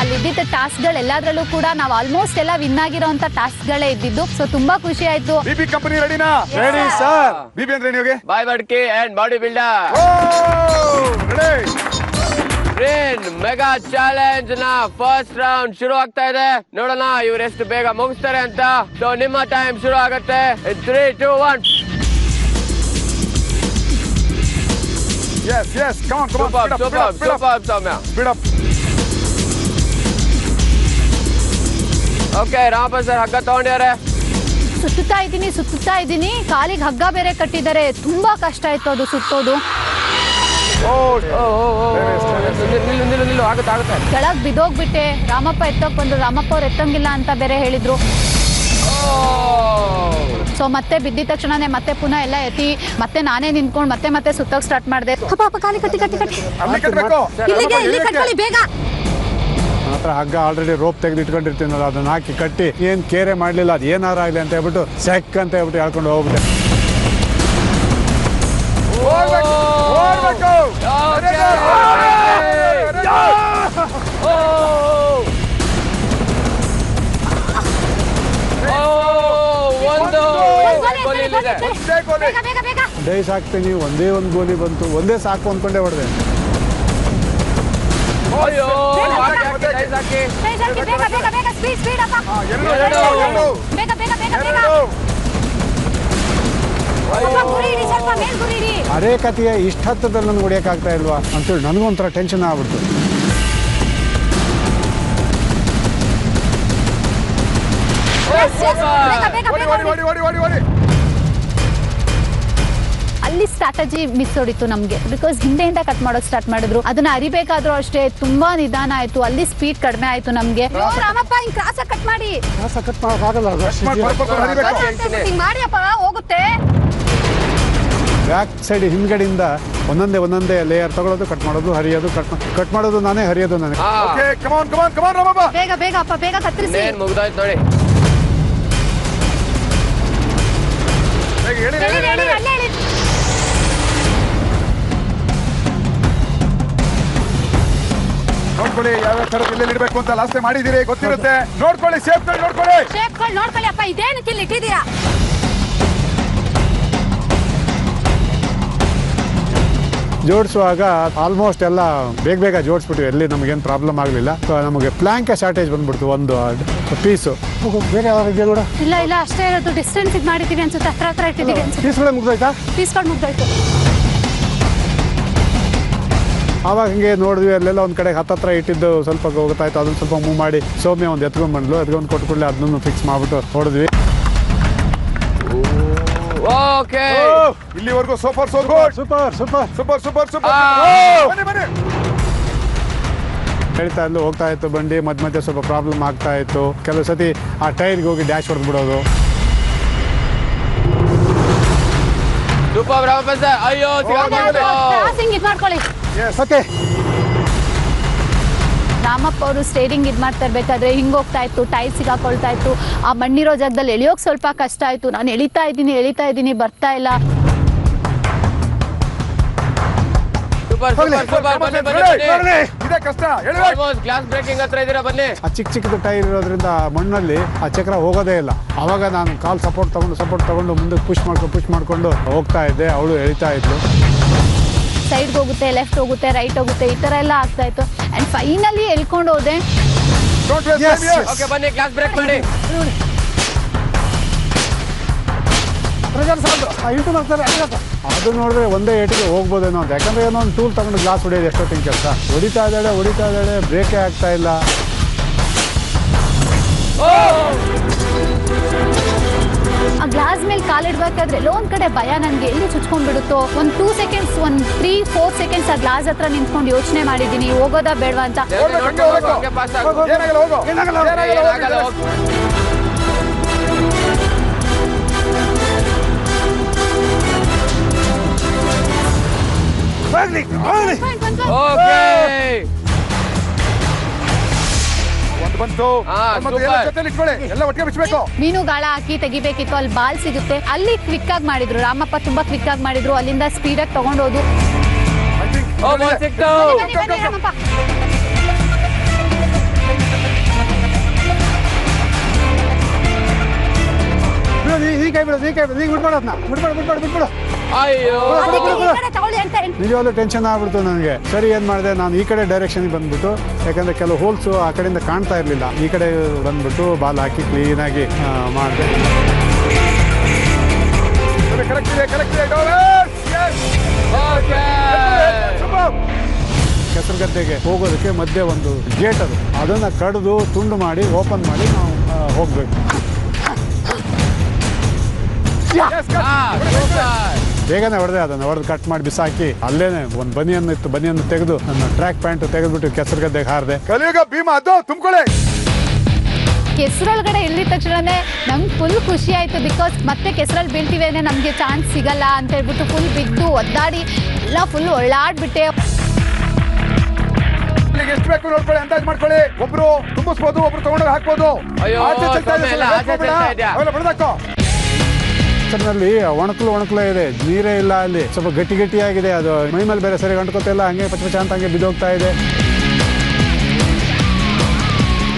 ಅಲ್ಲಿದ್ದ ಟಾಸ್ಕ್ಗಳೆಲ್ಲದ್ರಲ್ಲೂ ಕೂಡ ನಾವು ಆಲ್ಮೋಸ್ಟ್ ಎಲ್ಲ ವಿನ್ ಆಗಿರೋಂತ ಟಾಸ್ಕ್ಗಳೇ ಇದ್ದಿದ್ದು. ಸೊ ತುಂಬಾ ಖುಷಿ ಆಯ್ತು. ಬಿಬಿ ಕಂಪನಿ ರೆಡಿನಾ? Ready sir. ಬಿಬಿ ಅಂದ್ರೆ ನಿಮಗೆ ಬಾಯ್ ಬಡ್ಕಿ and body builder. Rin mega challenge ನ ಫಸ್ಟ್ ರೌಂಡ್ ಶುರು ಆಗ್ತಾ ಇದೆ. ನೋಡೋಣ ಇವ್ರು ಎಷ್ಟು ಬೇಗ ಮುಗಿಸ್ತಾರೆ ಅಂತ. ಸೊ ನಿಮ್ಮ ಟೈಮ್ ಶುರು ಆಗುತ್ತೆ. 3, 2, 1. Yes, come on. Super, Soumya. Speed up. Okay, Ramappa sir ಹಗ್ಗ ತಗೊಂಡ್ಯಾರೆ. ಸುತ್ತಾ ಇದ್ದೀನಿ, ಕಾಲಿಗೆ ಹಗ್ಗ ಬೇರೆ ಕಟ್ಟಿದ್ದಾರೆ. ತುಂಬಾ ಕಷ್ಟ ಆಯ್ತು ಅದು ಸುತ್ತೋದು. ನಿಲ್ಲು ಆಗುತ್ತೆ. ಕೆಳಗ್ ಬಿದ್ದೋಗ್ಬಿಟ್ಟೆ. ರಾಮಪ್ಪ ಎತ್ತೋಕ್ ಬಂದ್ರು, ರಾಮಪ್ಪ ಅವ್ರು ಎತ್ತಂಗಿಲ್ಲ ಅಂತ ಬೇರೆ ಹೇಳಿದ್ರು. ಸೊ ಮತ್ತೆ ಬಿದ್ದಿದ ತಕ್ಷಣನೇ ಮತ್ತೆ ಪುನಃ ಎಲ್ಲ ಎತ್ತಿ ಮತ್ತೆ ನಾನೇ ನಿಂತ್ಕೊಂಡು ಮತ್ತೆ ಸುತ್ತೋಕ್ ಸ್ಟಾರ್ಟ್ ಮಾಡಿದೆ. ಕಾಲಿ ಕಟ್ಟಿ ಬೇಗ. ಮಾತ್ರ ಹಗ್ಗ ಆಲ್ರೆಡಿ ರೋಪ್ ತೆಗೆದು ಇಟ್ಕೊಂಡಿರ್ತೀನಲ್ಲ, ಅದನ್ನ ಹಾಕಿ ಕಟ್ಟಿ ಏನ್ ಕೇರೆ ಮಾಡ್ಲಿಲ್ಲ, ಅದು ಏನಾರ ಆಗ್ಲಿ ಅಂತ ಹೇಳ್ಬಿಟ್ಟು ಸೆಕ್ ಅಂತ ಹೇಳ್ಬಿಟ್ಟು ಹೇಳ್ಕೊಂಡು ಹೋಗ್ಬಿಟ್ಟೆ. ಡೈಸ್ ಹಾಕ್ತೀನಿ, ಒಂದೇ ಒಂದು ಗೋಲಿ ಬಂತು, ಒಂದೇ ಸಾಕು ಅಂದ್ಕೊಂಡೇ ಹೊಡೆದೆ. ಅದೇ ಕಥೆಯ ಇಷ್ಟ ಹತ್ತದಲ್ಲಿ ನನ್ಗೆ ಹೊಡಿಯೋಕ್ಕಾಗ್ತಾ ಇಲ್ವಾ ಅಂತೇಳಿ ನನಗೊಂಥರ ಟೆನ್ಷನ್ ಆಗ್ಬಿಡ್ತು. ಅಲ್ಲಿ ಸ್ಟ್ರಾಟಜಿ ಮಿಸ್ ಹೊಡಿತು ನಮ್ಗೆ. ಬಿಕಾಸ್ ಹಿಂದೆಯಿಂದ ಕಟ್ ಮಾಡೋಕ್ ಸ್ಟಾರ್ಟ್ ಮಾಡಿದ್ರು. ಅದನ್ನ ಅರಿಬೇಕಾದ್ರೂ ಅಷ್ಟೇ ತುಂಬಾ ನಿಧಾನ ಆಯ್ತು. ಅಲ್ಲಿ ಸ್ಪೀಡ್ ಕಡಿಮೆ ಆಯ್ತು ನಮ್ಗೆ. ರಾಮಪ್ಪ ಹಿಂಗ್ ಕ್ರಾಸ್ ಕಟ್ ಮಾಡಿ ಹೋಗುತ್ತೆ. ಬ್ಯಾಕ್ ಸೈಡ್ ಹಿಂದ್ಗಡೆಯಿಂದ ಒಂದೊಂದೇ ಲೇಯರ್ ತಗೊಳ್ಳೋದು, ಕಟ್ ಮಾಡೋದು, ಹರಿಯೋದು, ಕಟ್ ಮಾಡೋದು ನಾನೇ, ಹರಿಯೋದು ನಾನೇ. ಬೇಗ ಅಪ್ಪ ಬೇಗ ಕತ್ತರಿಸಿ. ಮುಗ್ದಾಯ್ತು ನೋಡಿ. ನೋಡ್ಕೊಳ್ಳಿ ಯಾವ್ಯಾವ ತರ ಇಲ್ಲಿ ಇಡಬೇಕು ಅಂತ ಲಾಸ್ಟ್ ಟೈಮ್ ಮಾಡಿದಿರಿ, ಗೊತ್ತಿರುತ್ತೆ. ನೋಡ್ಕೊಳ್ಳಿ, ಶೇಪ್ ನೋಡ್ಕೊಳ್ಳಿ ಅಪ್ಪ. ಇದೇನು ಇಲ್ಲಿ ಇಟ್ಟಿದ್ದೀರಾ? ಜೋಡಿಸುವಾಗ ಆಲ್ಮೋಸ್ಟ್ ಎಲ್ಲ ಬೇಗ ಜೋಡಿಸ್ಬಿಟ್ಟು ಎಲ್ಲಿ ನಮಗೇನು ಪ್ರಾಬ್ಲಮ್ ಆಗಲಿಲ್ಲ. ನಮಗೆ ಪ್ಲಾಂಕ್ ಶಾರ್ಟೇಜ್ ಬಂದ್ಬಿಡ್ತು, ಒಂದು ಪೀಸು. ಬೇರೆ ಯಾವ್ದು ಕೂಡ ಇಲ್ಲ ಅಷ್ಟೇ ಇರೋದು. ಡಿಸ್ಟೆನ್ಸ್ ಇದು ಮಾಡಿದ್ದೀವಿ ಅನ್ಸುತ್ತೆ, ಹತ್ರ ಇಟ್ಟಿದ್ದೀವಿ ಅನ್ಸುತ್ತೆ. ಪೀಸ್ಗಳೇ ಮುಗ್ದೋಯ್ತಾ? ಪೀಸ್ಗಳು ಮುಗ್ದೋಯ್ತು. ಆವಾಗ ಹಿಂಗೆ ನೋಡಿದ್ವಿ, ಅಲ್ಲೆಲ್ಲ ಒಂದು ಕಡೆ ಹತ್ತತ್ರ ಇಟ್ಟಿದ್ದು ಸ್ವಲ್ಪ ಹೋಗ್ತಾಯಿತ್ತು. ಅದನ್ನು ಸ್ವಲ್ಪ ಮೂವ್ ಮಾಡಿ ಸೌಮ್ಯ ಒಂದು ಎತ್ಕೊಂಡು ಬಂದ್ಲು. ಎತ್ಕೊಂಡು ಕೊಟ್ಕೊಳ್ಳಿ, ಅದನ್ನು ಫಿಕ್ಸ್ ಮಾಡಿಬಿಟ್ಟು ಹೊಡೆದ್ವಿ. ಓಕೆ, ಇಲ್ಲಿವರೆಗೂ ಸೂಪರ್. ಹೇಳ್ತಾ ಇದ್ದು ಹೋಗ್ತಾ ಇತ್ತು ಬಂಡಿ. ಮಧ್ಯೆ ಸ್ವಲ್ಪ ಪ್ರಾಬ್ಲಮ್ ಆಗ್ತಾ ಇತ್ತು. ಕೆಲವು ಸತಿ ಆ ಟೈರ್ಗೆ ಹೋಗಿ ಡ್ಯಾಶ್ ಹೊಡೆದು ಬಿಡೋದು. ಅಯ್ಯೋ ಮಾಡ್ಕೊಳ್ಳಿ. ರಾಮಪ್ಪ ಅವರು ಸ್ಟೇರಿಂಗ್ ಇದು ಮಾಡ್ತಾ ಇರ್ಬೇಕಾದ್ರೆ ಹಿಂಗ್ ಹೋಗ್ತಾ ಇತ್ತು, ಟೈರ್ ಸಿಗಾಕೊಳ್ತಾ ಇತ್ತು. ಆ ಮಣ್ಣಿರೋ ಜಾಗದಲ್ಲಿ ಎಳಿಯೋಕ್ ಸ್ವಲ್ಪ ಕಷ್ಟ ಆಯ್ತು. ನಾನು ಎಳಿತಾ ಇದ್ದೀನಿ ಬರ್ತಾ ಇಲ್ಲ. ಚಿಕ್ಕ ಟೈರ್ ಇರೋದ್ರಿಂದ ಮಣ್ಣಲ್ಲಿ ಆ ಚಕ್ರ ಹೋಗೋದೇ ಇಲ್ಲ. ಅವಾಗ ನಾನು ಕಾಲ್ ಸಪೋರ್ಟ್ ತಗೊಂಡು ಮುಂದೆ ಪುಷ್ ಮಾಡ್ಕೊಂಡು ಹೋಗ್ತಾ ಇದ್ದೆ. ಅವಳು ಎಳಿತಾ ಇದ್ಲು. ಸೈಡ್ಗೆ ಹೋಗುತ್ತೆ, ಲೆಫ್ಟ್ ಹೋಗುತ್ತೆ, ರೈಟ್ ಹೋಗುತ್ತೆ, ಈ ತರ ಎಲ್ಲ ಆಗ್ತಾ ಇತ್ತು. ಅಂಡ್ ಫೈನಲಿ ಎಳ್ಕೊಂಡು ಹೋದೆ. ಬನ್ನಿ, ಕ್ಲಾಸ್ ಬ್ರೇಕ್ ಮಾಡಿ. ಅದು ನೋಡಿದ್ರೆ ಒಂದೇ ಏಟಿಗೆ ಹೋಗ್ಬೋದೇನೋ ಅಂತ. ಯಾಕಂದ್ರೆ ಏನೋ ಒಂದು ಟೂಲ್ ತಗೊಂಡು ಗ್ಲಾಸ್ ಹೊಡೆಯೋದು ಎಷ್ಟೊತ್ತಿನ ಕೆಲಸ. ಹೊಡಿತಾ ಇದ್ದಾಳೆ, ಬ್ರೇಕೇ ಆಗ್ತಾ ಇಲ್ಲ. ಆ ಗ್ಲಾಸ್ ಮೇಲೆ ಕಾಲಿಡ್ಬೇಕಾದ್ರೆ ಎಲ್ಲೋ ಒಂದ್ ಕಡೆ ಭಯ ನನ್ಗೆ, ಎಲ್ಲಿ ಚುಚ್ಕೊಂಡ್ಬಿಡುತ್ತೋ. ಒಂದು 2 ಸೆಕೆಂಡ್ಸ್, 3-4 ಸೆಕೆಂಡ್ಸ್ ಆ ಗ್ಲಾಸ್ ಹತ್ರ ನಿಂತ್ಕೊಂಡು ಯೋಚನೆ ಮಾಡಿದ್ದೀನಿ, ಹೋಗೋದಾ ಬೇಡವಾ ಅಂತ. ಮೀನು ಗಾಳ ಹಾಕಿ ತೆಗಿಬೇಕಿತ್ತು. ಅಲ್ಲಿ ಬಾಲ್ ಸಿಗುತ್ತೆ. ಅಲ್ಲಿ ಕ್ವಿಕ್ ಆಗಿ ಮಾಡಿದ್ರು, ರಾಮಪ್ಪ ತುಂಬಾ ಕ್ವಿಕ್ ಆಗಿ ಮಾಡಿದ್ರು. ಅಲ್ಲಿಂದ ಸ್ಪೀಡ್ ಆಗಿ ತಗೊಂಡೋದು. ನಿಜವಾಗ್ಲೂ ಟೆನ್ಷನ್ ಆಗ್ಬಿಡ್ತು ನನಗೆ. ಸರಿ, ಏನ್ ಮಾಡಿದೆ, ನಾನು ಈ ಕಡೆ ಡೈರೆಕ್ಷನ್ ಬಂದ್ಬಿಟ್ಟು, ಯಾಕಂದ್ರೆ ಕೆಲವು ಹೋಲ್ಸು ಆ ಕಡೆಯಿಂದ ಕಾಣ್ತಾ ಇರ್ಲಿಲ್ಲ. ಈ ಕಡೆ ಬಂದ್ಬಿಟ್ಟು ಬಾಲ್ ಹಾಕಿ ಕ್ಲೀನ್ ಆಗಿ ಮಾಡಿದೆ. ಕೆಸರುಗದ್ದೆಗೆ ಹೋಗೋದಕ್ಕೆ ಮಧ್ಯೆ ಒಂದು ಗೇಟ್, ಅದನ್ನ ಕಡಿದು ತುಂಡು ಮಾಡಿ ಓಪನ್ ಮಾಡಿ ನಾವು ಹೋಗ್ಬೇಕು. ಬೇಗನೆ ಹೊಡೆದೆ, ಅದನ್ನು ಹೊಡೆದು ಕಟ್ ಮಾಡಿ ಬಿಸಾಕಿ ಅಲ್ಲೇನೆ ಒಂದು ಬನಿಯನ್ನು ತೆಗೆದು ನನ್ನ ಟ್ರ್ಯಾಕ್ ಪ್ಯಾಂಟ್ ತೆಗೆದ್ಬಿಟ್ಟು ಕೆಸರು ಗದ್ದೆಗೆ ಹಾರಿದೆ. ಕಲಿಯುಗ ಭೀಮ ಅದು ತುಂಬಿಕೊಳ್ಳಿ. ಕೆಸರೊಳಗಡೆ ಇಳಿದ ತಕ್ಷಣನೇ ನಮ್ಗೆ ಫುಲ್ ಖುಷಿ ಆಯಿತು. ಬಿಕಾಸ್ ಮತ್ತೆ ಕೆಸರಲ್ಲಿ ಬೀಳ್ತೀವಿ ಅಂದರೆ ನಮಗೆ ಚಾನ್ಸ್ ಸಿಗಲ್ಲ ಅಂತ ಹೇಳ್ಬಿಟ್ಟು ಫುಲ್ ಬಿದ್ದು ಒದ್ದಾಡಿ ಎಲ್ಲ ಫುಲ್ ಒಳ್ಳಾಡ್ಬಿಟ್ಟೆ. ಎಷ್ಟು ಬೇಕು ನೋಡ್ಕೊಳ್ಳಿ, ಅಂದಾಜು ಮಾಡ್ಕೊಳ್ಳಿ. ಒಬ್ರು ತುಂಬಿಸ್ಬೋದು, ಒಬ್ರು ತಗೊಂಡೋಗಿ ಹಾಕ್ಬೋದು. ನಲ್ಲಿ ಒಣಕಲೇ ಇದೆ, ನೀರೇ ಇಲ್ಲ. ಅಲ್ಲಿ ಸ್ವಲ್ಪ ಗಟ್ಟಿಯಾಗಿದೆ, ಅದು ಮೈ ಮೇಲೆ ಬೇರೆ ಸರಿ ಅಂಟ್ಕೋತಾ ಇಲ್ಲ, ಹಂಗೆ ಪಚ ಅಂತ ಹಂಗೆ ಬಿದ್ದೋಗ್ತಾ ಇದೆ.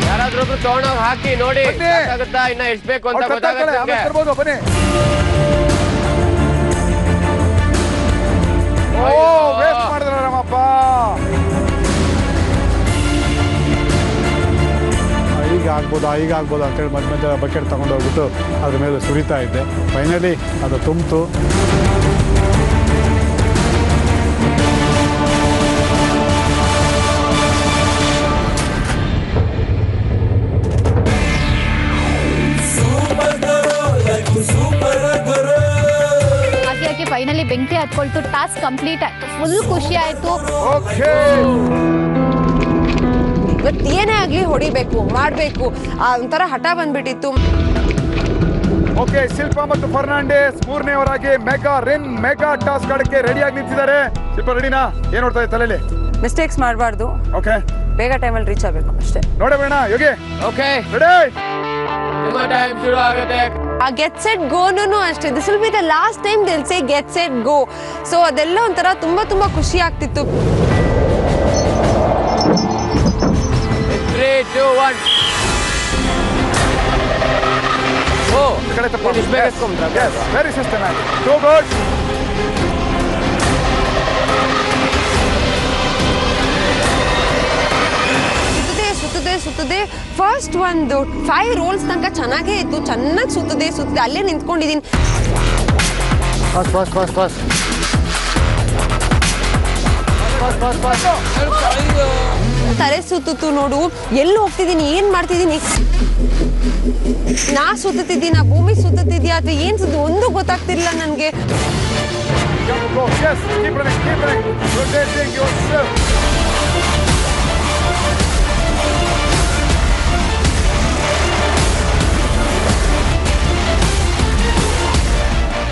ಯಾರಾದ್ರೂ ತಗೊಂಡೋಗಿ ಹಾಕಿ ನೋಡಿ, ಇನ್ನ ಎಷ್ಟು ಬೇಕು ಅಂತ ಗೊತ್ತಾಗುತ್ತೆ. ಬನ್ನಿ. ವೇಸ್ಟ್ ಮಾಡಿದ್ರ ರಾಮಪ್ಪ. ಈಗ ಆಗ್ಬೋದು ಅಂತೇಳಿ ಮಧ್ಯ ಬಕೆಟ್ ತಗೊಂಡೋಗ್ಬಿಟ್ಟು ಅದ್ರ ಮೇಲೆ ಸುರಿತಾ ಇದ್ದೆ. ಫೈನಲಿ ಅದು ತುಂಬಿತು. ಹಾಗೆ ಫೈನಲಿ ಬೆಂಕಿ ಹತ್ಕೊಳ್ತು. ಟಾಸ್ಕ್ ಕಂಪ್ಲೀಟ್ ಆಯ್ತು. ಫುಲ್ ಖುಷಿ ಆಯ್ತು. ಇವತ್ತು ಏನೇ ಆಗ್ಲಿ ಹೊಡಿಬೇಕು, ಮಾಡ್ಬೇಕು, ಒಂಥರ ಹಠ ಬಂದ್ಬಿಟ್ಟಿತ್ತು. ಓಕೆ, ಶಿಲ್ಪಾ ಮತ್ತು ಫರ್ನಾಂಡಿಸ್ ಮೂರನೇವರಾಗಿ ಮೆಗಾ ಟಾಸ್ಕ್ ಆಡಕ್ಕೆ ರೆಡಿಯಾಗಿ ನಿಂತಿದ್ದಾರೆ. ಶಿಲ್ಪಾ ರೆಡಿನಾ? ಏನ್ ನೋಡ್ತಾ ಇದೆ ತಲೆಯಲ್ಲಿ? ಮಿಸ್ಟೇಕ್ಸ್ ಮಾಡಬಾರ್ದು. ಓಕೆ, ಬೇಗ ಟೈಮಲ್ಲಿ ರೀಚ್ ಆಗಬೇಕು ಅಷ್ಟೇ. ನೋಡಬೇಡ ಯೋಗಿ. Okay, ready? ನಿಮ್ಮ ಟೈಮ್ ಶುರು ಆಗುತ್ತೆ. ಆ ಗೆಟ್ ಸೆಟ್ ಗೋನು ಅಷ್ಟೇ. This will be the last time till say get set go. So ಅದೆಲ್ಲ ಒಂಥರ ತುಂಬಾ ಖುಷಿ ಆಗ್ತಿತ್ತು. 3, 2, 1. Very systematic. Too good. ಸುತ್ತದೆ. ಫಸ್ಟ್ ಒಂದು 5 ರೋಲ್ಸ್ ತನಕ ಚೆನ್ನಾಗೇ ಇತ್ತು. ಚೆನ್ನಾಗಿ ಸುತ್ತದೆ. ಅಲ್ಲೇ ನಿಂತ್ಕೊಂಡಿದ್ದೀನಿ. ತಲೆ ಸುತ್ತು ನೋಡು. ಎಲ್ಲಿ ಹೋಗ್ತಿದ್ದೀನಿ, ಏನ್ ಮಾಡ್ತಿದ್ದೀನಿ, ನಾ ಸುತ್ತಿದ್ದೀನ, ಭೂಮಿ ಸುತ್ತಿದ್ಯಾ ಅಥವಾ ಏನ್ ಸುತ್ತ ಒಂದು ಗೊತ್ತಾಗ್ತಿರ್ಲಿಲ್ಲ ನನ್ಗೆ.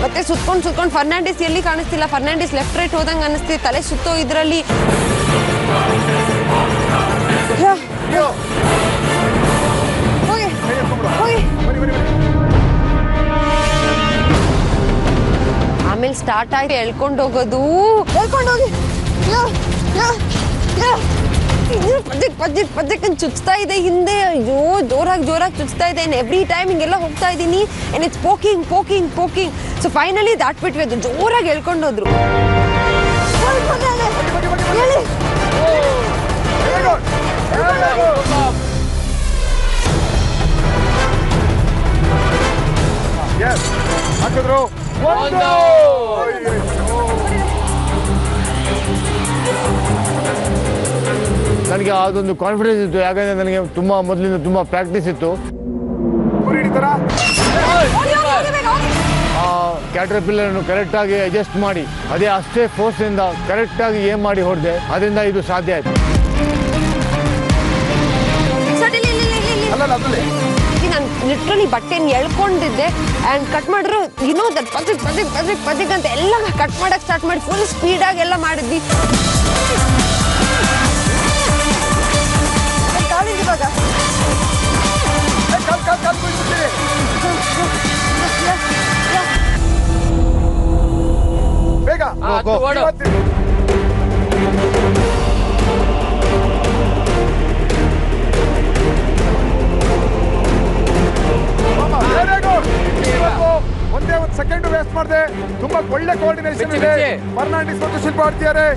ಮತ್ತೆ ಸುತ್ಕೊಂಡು ಫರ್ನಾಂಡಿಸ್ ಎಲ್ಲಿ ಕಾಣಿಸ್ತಿಲ್ಲ. ಫರ್ನಾಂಡಿಸ್ ಲೆಫ್ಟ್ ರೈಟ್ ಹೋದಂಗೆ ಅನಿಸ್ತಿದೆ. ತಲೆ ಸುತ್ತೋ ಇದ್ರಲ್ಲಿ. ಆಮೇಲೆ ಸ್ಟಾರ್ಟ್ ಆಗಿ ಎಳ್ಕೊಂಡು ಹೋಗೋದು. ಎಳ್ಕೊಂಡೋಗಿ ಪಜ್ಜಕ್ ಚುಚ್ತಾ ಇದೆ ಹಿಂದೆ. ಅಯ್ಯೋ, ಜೋರಾಗಿ ಚುಚ್ತಾ ಇದೆ. ಎವ್ರಿ ಟೈಮ್ ಹಿಂಗೆಲ್ಲ ಹೋಗ್ತಾ ಇದ್ದೀನಿ. And it's poking. So finally ದಾಟ್ಬಿಟ್ವಿ. ಅದು ಜೋರಾಗಿ ಎಳ್ಕೊಂಡೋದ್ರು. ಹಾಕಿದ್ರು. ನನಗೆ ಅದೊಂದು ಕಾನ್ಫಿಡೆನ್ಸ್ ಇತ್ತು, ಯಾಕಂದರೆ ನನಗೆ ಮೊದಲಿಂದ ತುಂಬ ಪ್ರಾಕ್ಟೀಸ್ ಇತ್ತು. ಆ ಕ್ಯಾಟರ್ಪಿಲ್ಲರನ್ನು ಕರೆಕ್ಟಾಗಿ ಅಡ್ಜಸ್ಟ್ ಮಾಡಿ ಅಷ್ಟೇ ಫೋರ್ಸಿಂದ ಕರೆಕ್ಟಾಗಿ ಏಮ್ ಮಾಡಿ ಹೊಡೆದೆ. ಅದರಿಂದ ಇದು ಸಾಧ್ಯ ಆಯಿತು. ನಾನು ಲಿಟ್ರಲಿ ಬಟ್ಟೆನ ಎಳ್ಕೊಂಡಿದ್ದೆ ಆ್ಯಂಡ್ ಕಟ್ ಮಾಡಿದ್ರು. ಇನ್ನೂ ದಟ್ ಪದಿಕ್ ಅಂತ ಎಲ್ಲ ಕಟ್ ಮಾಡಕ್ಕೆ ಸ್ಟಾರ್ಟ್ ಮಾಡಿ ಫುಲ್ ಸ್ಪೀಡಾಗಿ ಎಲ್ಲ ಮಾಡಿದ್ವಿ. ಬೇಗ ಒಂದೇ ಒಂದು ಸೆಕೆಂಡ್ ವೇಸ್ಟ್ ಮಾಡಿದೆ. ತುಂಬಾ ಒಳ್ಳೆ ಕೋಆರ್ಡಿನೇಷನ್ ಇದೆ. ಫರ್ನಾಂಡಿಸ್ ಮತ್ತು ಶಿಲ್ಪಾ ಆಡ್ತಿದ್ದಾರೆ.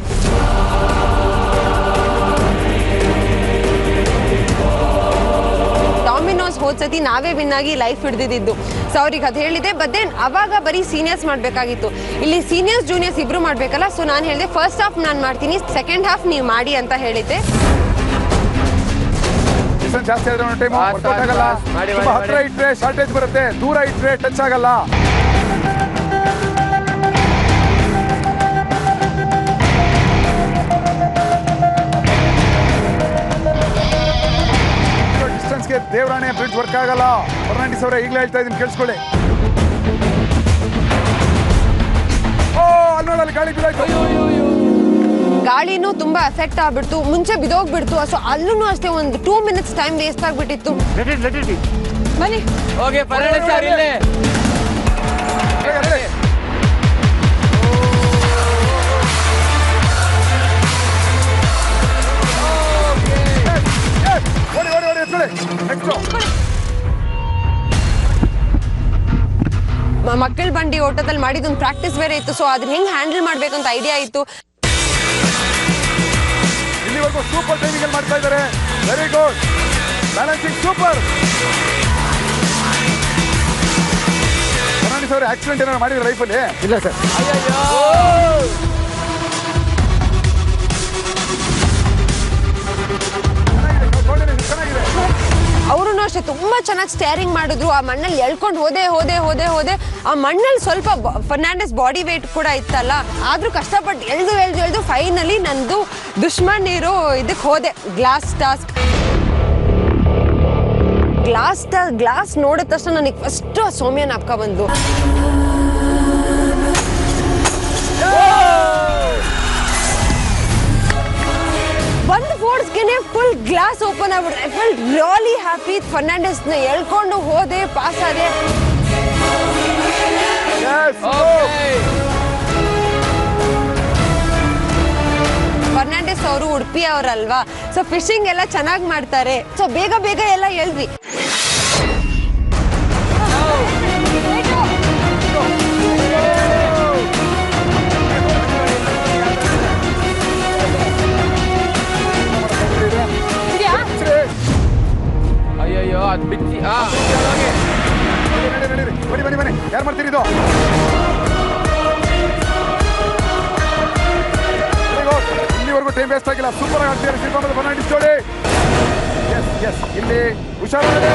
ಡಾಮಿನೋಸ್ ಹೋದ್ಸತಿ ನಾವೇ ವಿನ್ ಆಗಿ ಲೈಫ್ ಹಿಡಿದಿದ್ದು. ಸೊ ಅವ್ರಿಗೆ ಅದು ಹೇಳಿದೆ. ಬಟ್ ದೆನ್ ಅವಾಗ ಬರೀ ಸೀನಿಯರ್ಸ್ ಮಾಡಬೇಕಾಗಿತ್ತು. ಇಲ್ಲಿ ಸೀನಿಯರ್ಸ್ ಜೂನಿಯರ್ಸ್ ಇಬ್ರು ಮಾಡಬೇಕಲ್ಲ. ಸೊ ನಾನು ಹೇಳಿದೆ ಫಸ್ಟ್ ಹಾಫ್ ನಾನು ಮಾಡ್ತೀನಿ, ಸೆಕೆಂಡ್ ಹಾಫ್ ನೀವು ಮಾಡಿ ಅಂತ ಹೇಳಿದ್ದೆ. ಜಾಸ್ತಿ ಆದ್ರೆ ಟೈಮ್ ವರ್ಕೌಟ್ ಆಗಲ್ಲ. ತುಂಬಾ ಹತ್ರ ಇಟ್ರೆ ಶಾರ್ಟೇಜ್ ಬರುತ್ತೆ, ದೂರ ಇಟ್ರೆ ಟಚ್ ಆಗಲ್ಲ. ಫರ್ನಾಂಡಿಸ್ಗೆ ದೇವರಾಣೆ ಬ್ರಿಡ್ಜ್ ವರ್ಕ್ ಆಗಲ್ಲ. ಫರ್ನಾಂಡಿಸ್ ಅವರೇ ಈಗಲೇ ಹೇಳ್ತಾ ಇದೀನಿ, ಕೇಳಿಸ್ಕೊಳ್ಳಿ. ಅಲ್ಲಿ ನೋಡಲ್ಲಿ ಗಾಳಿ ಬಿದ್ದಾಯ್ತು. ಗಾಳಿನೂ ತುಂಬಾ ಎಫೆಕ್ಟ್ ಆಗ್ಬಿಡ್ತು, ಮುಂಚೆ ಬಿದೋಗ್ಬಿಡ್ತು. ಸೊ ಅಲ್ಲೂ ಅಷ್ಟೇ ಒಂದು 2 minutes ಟೈಮ್ ವೇಸ್ಟ್ ಆಗ್ಬಿಟ್ಟಿತ್ತು. ಬನ್ನಿ. ಓಕೆ ಫರ್ನಾಂಡಿಸ್ ಸರ್ ಇಲ್ಲೇ. ಮಕ್ಕಳ ಬಂಡಿ ಓಟದಲ್ಲಿ ಮಾಡಿದೊಂದು ಪ್ರಾಕ್ಟೀಸ್ ಬೇರೆ ಇತ್ತು. ಸೊ ಅದ್ರ ಹೆಂಗ್ ಹ್ಯಾಂಡಲ್ ಮಾಡ್ಬೇಕಂತ ಐಡಿಯಾ ಇತ್ತು. ಇಲ್ಲಿವರೆಗೂ ಸೂಪರ್ ಟೈಮಿಂಗ್ ಅಲ್ಲಿ ಮಾಡ್ತಾ ಇದ್ದಾರೆ. Very good balancing super. Fernandes ಅವರು ಆಕ್ಸಿಡೆಂಟ್ ಏನಾದ್ರು ಮಾಡಿದ್ರೆ ಲೈಫಲ್ಲಿ? ಇಲ್ಲ ಸರ್. ಅವರು ಅಷ್ಟೇ ತುಂಬಾ ಚೆನ್ನಾಗಿ ಸ್ಟೇರಿಂಗ್ ಮಾಡಿದ್ರು. ಆ ಮಣ್ಣಲ್ಲಿ ಎಳ್ಕೊಂಡು ಹೋದೆ. ಆ ಮಣ್ಣಲ್ಲಿ ಸ್ವಲ್ಪ ಫರ್ನಾಂಡಿಸ್ ಬಾಡಿ ವೇಟ್ ಕೂಡ ಇತ್ತಲ್ಲ, ಆದ್ರೂ ಕಷ್ಟಪಟ್ಟು ಎಳ್ದು ಫೈನಲಿ ನಂದು ದುಶ್ಮನ್ ಇರೋ ಇದಕ್ಕೆ ಹೋದೆ. ಗ್ಲಾಸ್ ನೋಡಿದ ತಕ್ಷಣ ನನಗೆ ಫಸ್ಟ್ ಸೌಮ್ಯ ನಾಪ್ಕ ಬಂದು ಒಂದು ಫೋರ್ಸ್ಗೆನೆ ಫುಲ್ ಗ್ಲಾಸ್ ಓಪನ್ ಆಗ್ಬಿಡ್ತು. I felt really happy. ಫರ್ನಾಂಡಿಸ್ನ ಎಳ್ಕೊಂಡು ಹೋದೆ, ಪಾಸ್ ಆದೆ. ಫರ್ನಾಂಡಿಸ್ ಅವರು ಉಡುಪಿ ಅವರಲ್ವಾ, ಸೊ ಫಿಶಿಂಗ್ ಎಲ್ಲ ಚೆನ್ನಾಗಿ ಮಾಡ್ತಾರೆ. ಸೊ ಬೇಗ ಎಲ್ಲ ಎಳ್ದ್ವಿ. ಅಯ್ಯೋ ಅದು ಬಿಚ್ಚಿ. ಬನ್ನಿ ಯಾರು ಮಾಡ್ತೀರಿ ಇದು? ಇಲ್ಲಿವರೆಗೂ ಟೈಮ್ ವೇಸ್ಟ್ ಆಗಿಲ್ಲ. ಸೂಪರ್ ಆಗಿ ಆಡ್ತೀರಾ ಶ್ರೀಕಾಂತ್ ಫರ್ನಾಂಡಿಸ್ ಜೋಡಿ. ಎಸ್ ಇಲ್ಲಿ ಹುಷಾರಾಗಿ.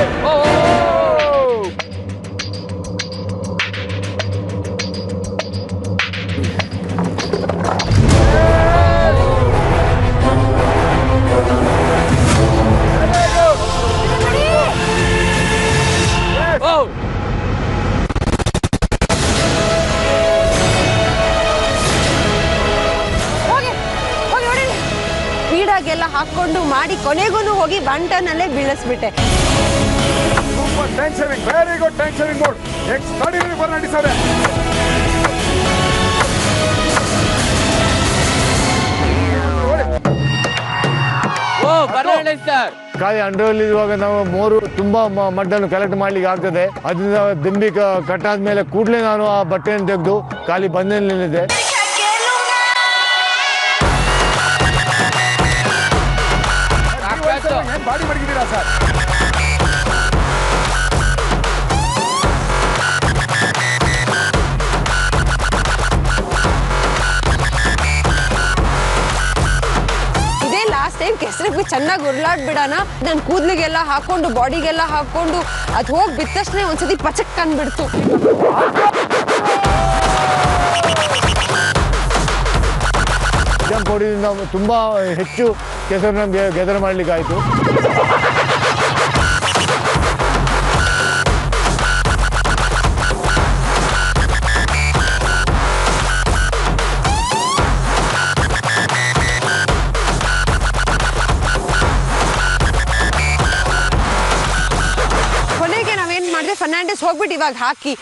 ಸ್ಪೀಡಾಗೆಲ್ಲ ಹಾಕೊಂಡು ಮಾಡಿ ಕೊನೆಗೂ ಹೋಗಿ ಬಂಟನಲ್ಲೇ ಬೀಳಿಸ್ಬಿಟ್ಟೆ. Super time saving, very good time saving mode. Extraordinary Fernandes ಅವರೇ. ಖಾಲಿ ಅಂಡರಲ್ಲಿ ಇರುವಾಗ ನಾವು ಮೋರು ತುಂಬಾ ಮಡ್ಡನ್ನು ಕಲೆಕ್ಟ್ ಮಾಡ್ಲಿಕ್ಕೆ ಆಗ್ತದೆ. ಅದರಿಂದ ದಿಂಬಿ ಕಟ್ಟಾದ್ಮೇಲೆ ಕೂಡಲೇ ನಾನು ಆ ಬಟ್ಟೆಯನ್ನು ತೆಗೆದು ಖಾಲಿ ಬಂದಲ್ಲಿ ನಿಲ್ಲಿದೆ. ಬಾಡಿ ಮಡಗಿದ್ದೀರಾ ಸರ್? ಇದೇ ಲಾಸ್ಟ್ ಟೈಮ್ ಕೆಸರಿಗೆ ಚೆನ್ನಾಗಿ ಉರುಳಾಡ್ಬಿಡೋಣ. ನನ್ನ ಕೂದಲಿಗೆಲ್ಲ ಹಾಕೊಂಡು ಬಾಡಿಗೆಲ್ಲ ಹಾಕೊಂಡು ಅದು ಹೋಗಿ ಬಿದ್ದ ತಕ್ಷಣ ಒಂದ್ಸತಿ ಪಚಕ್ ಕಂಡ್ಬಿಡ್ತು. ಜಂಪ್ ಹೊಡಿದಿಂದ ತುಂಬಾ ಹೆಚ್ಚು ಕೆಸರು ನಮಗೆ ಗೆದರ್ ಮಾಡ್ಲಿಕ್ಕೆ ಆಯ್ತು. ಕೊನೆಗೆ ನಾವೇನ್ ಮಾಡಿದೆ, ಫರ್ನಾಂಡಿಸ್ ಹೋಗ್ಬಿಟ್ಟು ಇವಾಗ ಹಾಕಿ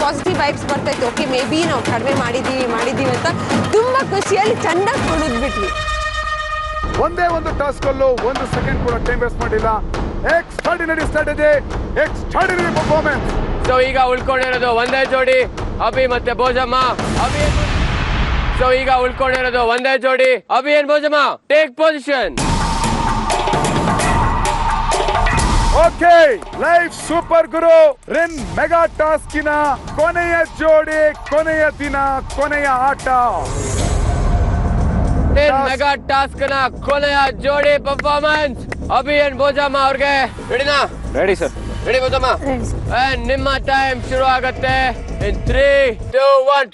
ಪಾಸಿಟಿವ್ ವೈಬ್ಸ್ ಬರ್ತಾಯಿತ್ತು. ಓಕೆ, ಮೇ ಬಿ ನಾವು ಕಡಿಮೆ ಮಾಡಿದ್ದೀವಿ ಅಂತ ತುಂಬಾ ಖುಷಿಯಲ್ಲಿ ಚೆನ್ನಾಗಿ ಕುಣಿದ್ಬಿಟ್ವಿ. ಒಂದೇ ಒಂದು ಟಾಸ್ಕ್ ಅಲ್ಲೂ 1 ಸೆಕೆಂಡ್ ಕೂಡ ಟೈಮ್ ವೇಸ್ಟ್ ಮಾಡಿಲ್ಲ. Extraordinary strategy, extraordinary performance. So ಈಗ ಉಳ್ಕೊಂಡಿರೋದು ಒಂದೇ ಜೋಡಿ, ಅಭಿ ಮತ್ತೆ ಭೋಜಮ್ಮ. ಅಭಿ ಸೊ ಈಗ ಉಳ್ಕೊಂಡಿರೋದು ಒಂದೇ ಜೋಡಿ. ಅಭಿಯನ್ Bhojamma, take position. Okay, live super guru Rin mega ಟಾಸ್ಕಿನ ಕೊನೆಯ ಜೋಡಿ, ಕೊನೆಯ ದಿನ, ಕೊನೆಯ ಆಟ. ಮೆಗಾ ಟಾಸ್ಕ್ ನ ಕೊನೆಯ ಜೋಡಿ ಪರ್ಫಾರ್ಮೆನ್ಸ್ ಅಭಿಯನ್ ಭೋಜಮ್ಮ ಅವ್ರಿಗೆ. ರೆಡಿನಾ? Ready sir. ರೆಡಿ ಭೋಜಮ್ಮ? ನಿಮ್ಮ ಟೈಮ್ ಶುರು ಆಗತ್ತೆ ಇನ್ 3, 2, 1.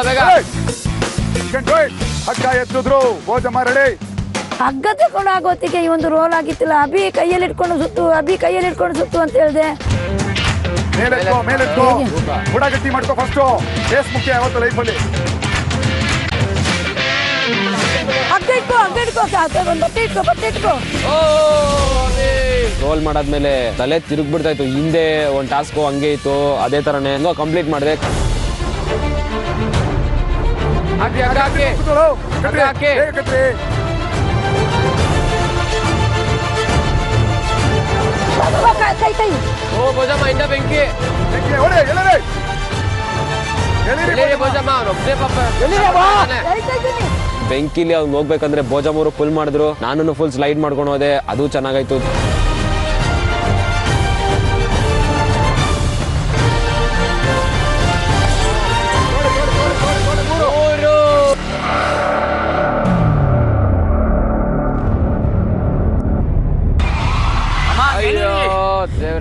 ಬೇಗ. ಹಗ್ಗ ಎತ್ತಿದ್ರು. ಭೋಜಮ್ಮ ರೆಡಿ? ಹಗ್ಗ ತಗೊಂಡು ಆಗೋತ್ತಿಗೆ ಈ ಒಂದು ರೋಲ್ ಆಗಿತ್ತಿಲ್ಲ. ಅಭಿ ಕೈಯಲ್ಲಿ ಇಟ್ಕೊಂಡು ಸುತ್ತು, ಅಭಿ ಕೈಯಲ್ಲಿ ಇಟ್ಕೊಂಡು ಸುತ್ತು ಅಂತ ಹೇಳಿದೆ. ಮೇಲೆತ್ಕೋ ಬುಡ ಗಟ್ಟಿ ಮಾಡ್ಕೋ ಫಸ್ಟ್. ಫೇಸ್ ಮುಖ್ಯ ಯಾವತ್ತು ಲೈಫಲ್ಲಿ. ಹಗ್ಗ ಇಟ್ಕೋ, ಹಗ್ಗ ಇಟ್ಕೋ, ಬಟ್ಟೆ ಇಟ್ಕೋ, ಬಟ್ಟೆ ಇಟ್ಕೋ. ರೋಲ್ ಮಾಡಾದ್ಮೇಲೆ ತಲೆ ತಿರುಗ್ಬಿಡ್ತಾ ಇತ್ತು. ಹಿಂದೆ ಒಂದು ಟಾಸ್ಕ್ ಹಂಗೆ ಇತ್ತು, ಅದೇ ತರನೇ ಹೆಂಗೋ ಕಂಪ್ಲೀಟ್ ಮಾಡಿದೆ. ಕೈ ಕೈ. ಓ ಭೋಜಮ್ಮ, ಇಂದ ಬೆಂಕಿ. ಬೆಂಕಿಲಿ ಅವ್ನು ಹೋಗ್ಬೇಕಂದ್ರೆ ಭೋಜಮ್ಮರು ಫುಲ್ ಮಾಡಿದ್ರು. ನಾನು ಫುಲ್ ಸ್ಲೈಡ್ ಮಾಡ್ಕೊಂಡು ಹೋದೆ, ಅದು ಚೆನ್ನಾಗಾಯ್ತು.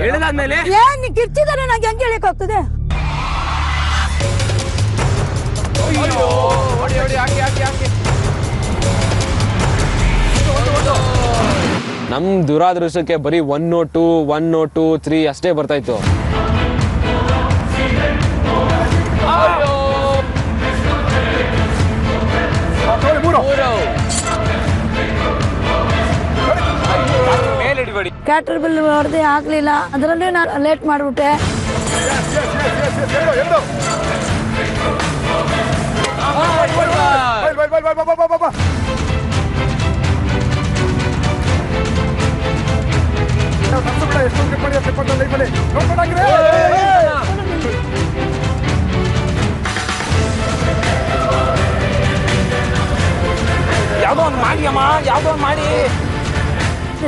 ಹೇಳಿದಾದ್ಮೇಲೆ ಏನ್ ಕಿರ್ಚಿದಾರೆ, ನಂಗೆ ಹೆಂಗೆ ಹೇಳಕ್ ಹೋಗ್ತದೆ? ನಮ್ ದುರಾದೃಷ್ಟಕ್ಕೆ ಬರೀ 102, 102, 3 ಅಷ್ಟೇ ಬರ್ತಾ ಇತ್ತು. ಕ್ಯಾಟರ್ ಬಿಲ್ ಹೊಡೆದೇ ಆಗ್ಲಿಲ್ಲ, ಅದರಲ್ಲೂ ನಾನು ಲೇಟ್ ಮಾಡ್ಬಿಟ್ಟೆ. ಯಾವ್ದೋ ಒಂದು ಮಾಡಿ ಅಮ್ಮ, ಯಾವ್ದೋ ಒಂದು ಮಾಡಿ.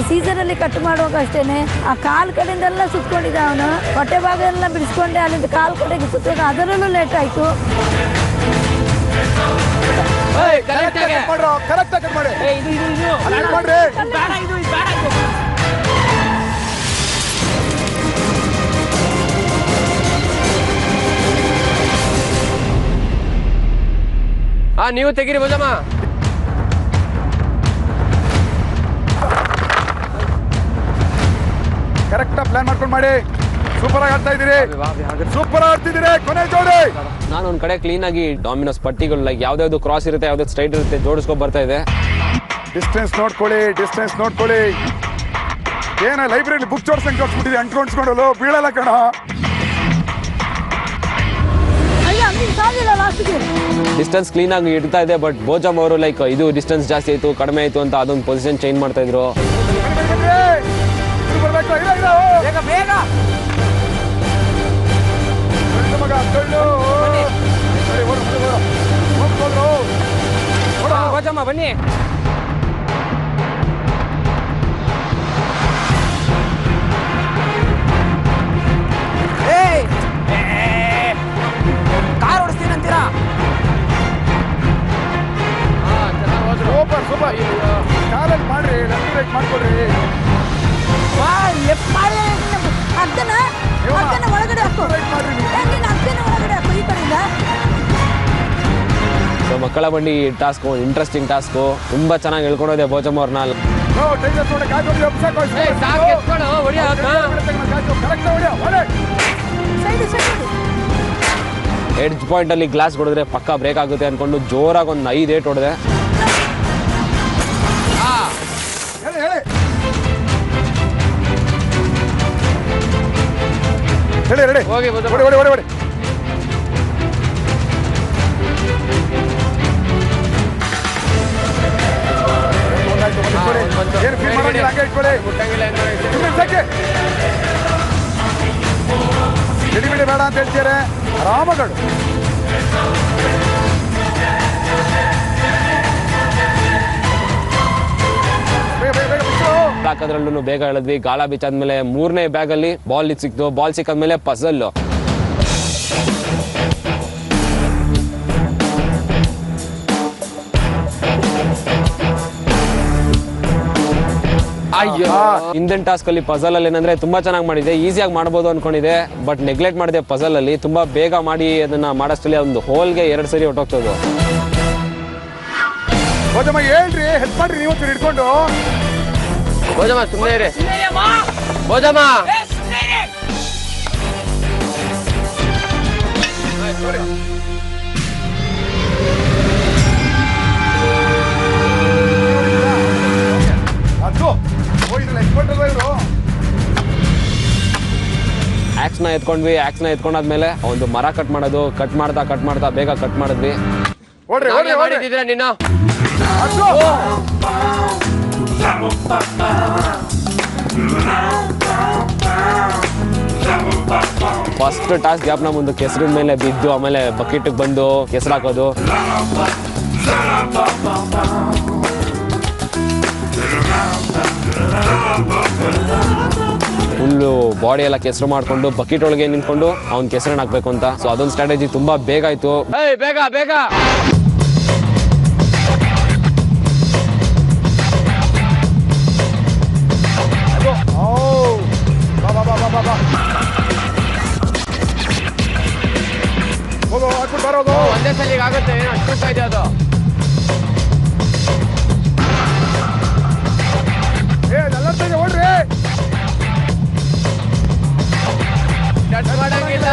ಸೀಸನ್ ಅಲ್ಲಿ ಕಟ್ ಮಾಡುವಾಗ ಅಷ್ಟೇನೆ ಆ ಕಾಲ್ ಕಡೆಯಿಂದೆಲ್ಲ ಸುತ್ಕೊಂಡಿದ್ದ ಅವನು. ಹೊಟ್ಟೆ ಭಾಗ ಎಲ್ಲ ಬಿಡಿಸ್ಕೊಂಡೆ, ಅಲ್ಲಿಂದ ಕಾಲ್ ಕಡೆಗೆ ಸುತ್ತಾಗ ಅದರಲ್ಲೂ ಲೇಟ್ ಆಯ್ತು. ನೀವು ತೆಗೀರಿ ಭೋಜಮ್ಮ. ಕರೆಕ್ಟ್ ಪ್ಲಾನ್ ಮಾಡ್ಕೊಂಡು ಮಾಡಿ. ಸೂಪರ್ ಆಗಿ ಆಡ್ತಾ ಇದ್ದೀರಿ, ಸೂಪರ್ ಆಡ್ತಿದ್ದೀರಿ. ಕೊನೆ ಜೋಡಿ. ನಾನು ಒಂದ್ ಕಡೆ ಕ್ಲೀನ್ ಆಗಿ ಡಾಮಿನೋಸ್ ಪಟ್ಟಿಗಳು ಲೈಕ್ ಯಾವ್ದಾವ್ದು ಕ್ರಾಸ್ ಇರುತ್ತೆ, ಯಾವ್ದು ಸ್ಟ್ರೈಟ್ ಇರುತ್ತೆ ಜೋಡಿಸ್ಕೊ ಬರ್ತಾ ಇದೆ. ಡಿಸ್ಟೆನ್ಸ್ ನೋಡ್ಕೊಳ್ಳಿ, ಡಿಸ್ಟೆನ್ಸ್ ನೋಡ್ಕೊಳ್ಳಿ. ಏನ ಲೈಬ್ರರಿ ಬುಕ್ ಜೋಡ್ಸಂಗ್ ಜೋಡಿಸ್ಬಿಟ್ಟಿದೆ, ಅಂಟ್ಕೊಂಡ್ಸ್ಕೊಂಡಲು ಬೀಳಲ್ಲ ಕಣ. ಡಿಸ್ಟೆನ್ಸ್ ಕ್ಲೀನ್ ಆಗಿ ಇಡ್ತಾ ಇದೆ, ಬಟ್ ಭೋಜಮ್ ಅವರು ಲೈಕ್ ಇದು ಡಿಸ್ಟೆನ್ಸ್ ಜಾಸ್ತಿ ಆಯ್ತು, ಕಡಿಮೆ ಆಯ್ತು ಅಂತ ಅದೊಂದು ಪೊಸಿಷನ್ ಚೇಂಜ್ ಮಾಡ್ತಾ ಇದ್ರು. ಭೋಜಮ್ಮ ಬನ್ನಿ. ಕಾರ್ ಓಡಿಸ್ತೀನಿ ಅಂತೀರಾ? Super super. ಕಾರಲ್ಲಿ ಮಾಡ್ರಿ, ಲೆಫ್ಟ್ ಮಾಡ್ಕೊಳ್ರಿ. ಲೆಫ್ಟ್ ಮಾಡಿ ಅರ್ಧನ ಒಳಗಡೆ ಹಾಕು, ಅರ್ಧನ ಒಳಗಡೆ ಹಾಕು ಈ ಕಡೆಯಿಂದ. ಸೊ ಮಕ್ಕಳ ಬಂಡಿ ಟಾಸ್ಕ್ ಇಂಟ್ರೆಸ್ಟಿಂಗ್ ಟಾಸ್ಕು, ತುಂಬಾ ಚೆನ್ನಾಗಿ ಹೇಳ್ಕೊಡೋದೆ ಭೋಜಮ್ಮ ಅವ್ರನ್ನ. ಎಡ್ಜ್ ಪಾಯಿಂಟ್ ಅಲ್ಲಿ ಗ್ಲಾಸ್ ಹೊಡೆದ್ರೆ ಪಕ್ಕ ಬ್ರೇಕ್ ಆಗುತ್ತೆ ಅನ್ಕೊಂಡು ಜೋರಾಗಿ ಒಂದು 5 ಏಟ್ ಹೊಡೆದೆ. ಹೋಗಿ ಬೇಡ ಅಂತ ಹೇಳ್ತಾರೆ. ರಾಮಗಢ. ಹಾಕೋದ್ರಲ್ಲೂ ಬೇಗ ಹೇಳಿದ್ವಿ. ಗಾಳ ಬೀಚ್ ಆದ್ಮೇಲೆ 3ನೇ ಬ್ಯಾಗ್ ಅಲ್ಲಿ ಬಾಲ್ ಸಿಕ್ತು. ಬಾಲ್ ಸಿಕ್ಕಾದ್ಮೇಲೆ ಪಜಲ್. ಹಿಂದಿನ ಟಾಸ್ಕ್ ಅಲ್ಲಿ ಪಜಲ್ ಅಲ್ಲಿ ಏನಂದ್ರೆ ತುಂಬಾ ಚೆನ್ನಾಗಿ ಮಾಡಿದೆ, ಈಸಿಯಾಗಿ ಮಾಡ್ಬೋದು ಅನ್ಕೊಂಡಿದೆ. ಬಟ್ ನೆಗ್ಲೆಕ್ಟ್ ಮಾಡಿದೆ ಪಜಲ್ ಅಲ್ಲಿ. ತುಂಬಾ ಬೇಗ ಮಾಡಿ ಅದನ್ನ ಮಾಡಷ್ಟರಲ್ಲಿ ಒಂದು ಹೋಲ್ಗೆ 2 ಸರಿ ಹೊಟ್ಟೋಗ್ತದೆ. ಭೋಜಮ್ಮ ಹೇಳ್ರಿ, ಹೆಲ್ಪ್ ಮಾಡ್ರಿ ನೀವು ಹಿಡ್ಕೊಂಡು. ಭೋಜಮ್ಮ ಸುಮ್ಮನೆ ಇರಿ. ಭೋಜಮ್ಮ ಆಕ್ಸ್ನ ಎತ್ಕೊಂಡ್ವಿ. ಆಕ್ಸ್ನ ಎತ್ಕೊಂಡಾದ್ಮೇಲೆ ಒಂದು ಮರ ಕಟ್ ಮಾಡೋದು. ಕಟ್ ಮಾಡ್ತಾ ಬೇಗ ಕಟ್ ಮಾಡಿದ್ವಿ. ಮಾಡಿದ್ರ ನೀನು ಫಸ್ಟ್ ಟಾಸ್ಕ್ ಗ್ಯಾಪ್ನ ಮುಂದೆ ಕೆಸರಿನ ಮೇಲೆ ಬಿದ್ದು ಆಮೇಲೆ ಬಕೆಟ್ಗೆ ಬಂದು ಕೆಸರು ಹಾಕೋದು. ಫುಲ್ಲು ಬಾಡಿ ಎಲ್ಲ ಕೆಸರು ಮಾಡ್ಕೊಂಡು ಬಕೆಟ್ ಒಳಗೆ ನಿಂತ್ಕೊಂಡು ಅವ್ನ ಕೆಸರನ್ನ ಹಾಕ್ಬೇಕು ಅಂತ. ಸೊ ಅದೊಂದು ಸ್ಟ್ರಾಟಜಿ ತುಂಬಾ ಬೇಗ ಆಯ್ತು. ಬೇಗ ಬೇಗ ಒಂದೇ ಸಲಿಗೆ ಆಗುತ್ತೆ. ಏನೋ ಅಷ್ಟು ಇದೆ ಅದು. ಓಡ್ರಿ, ಮಾಡಂಗಿಲ್ಲ.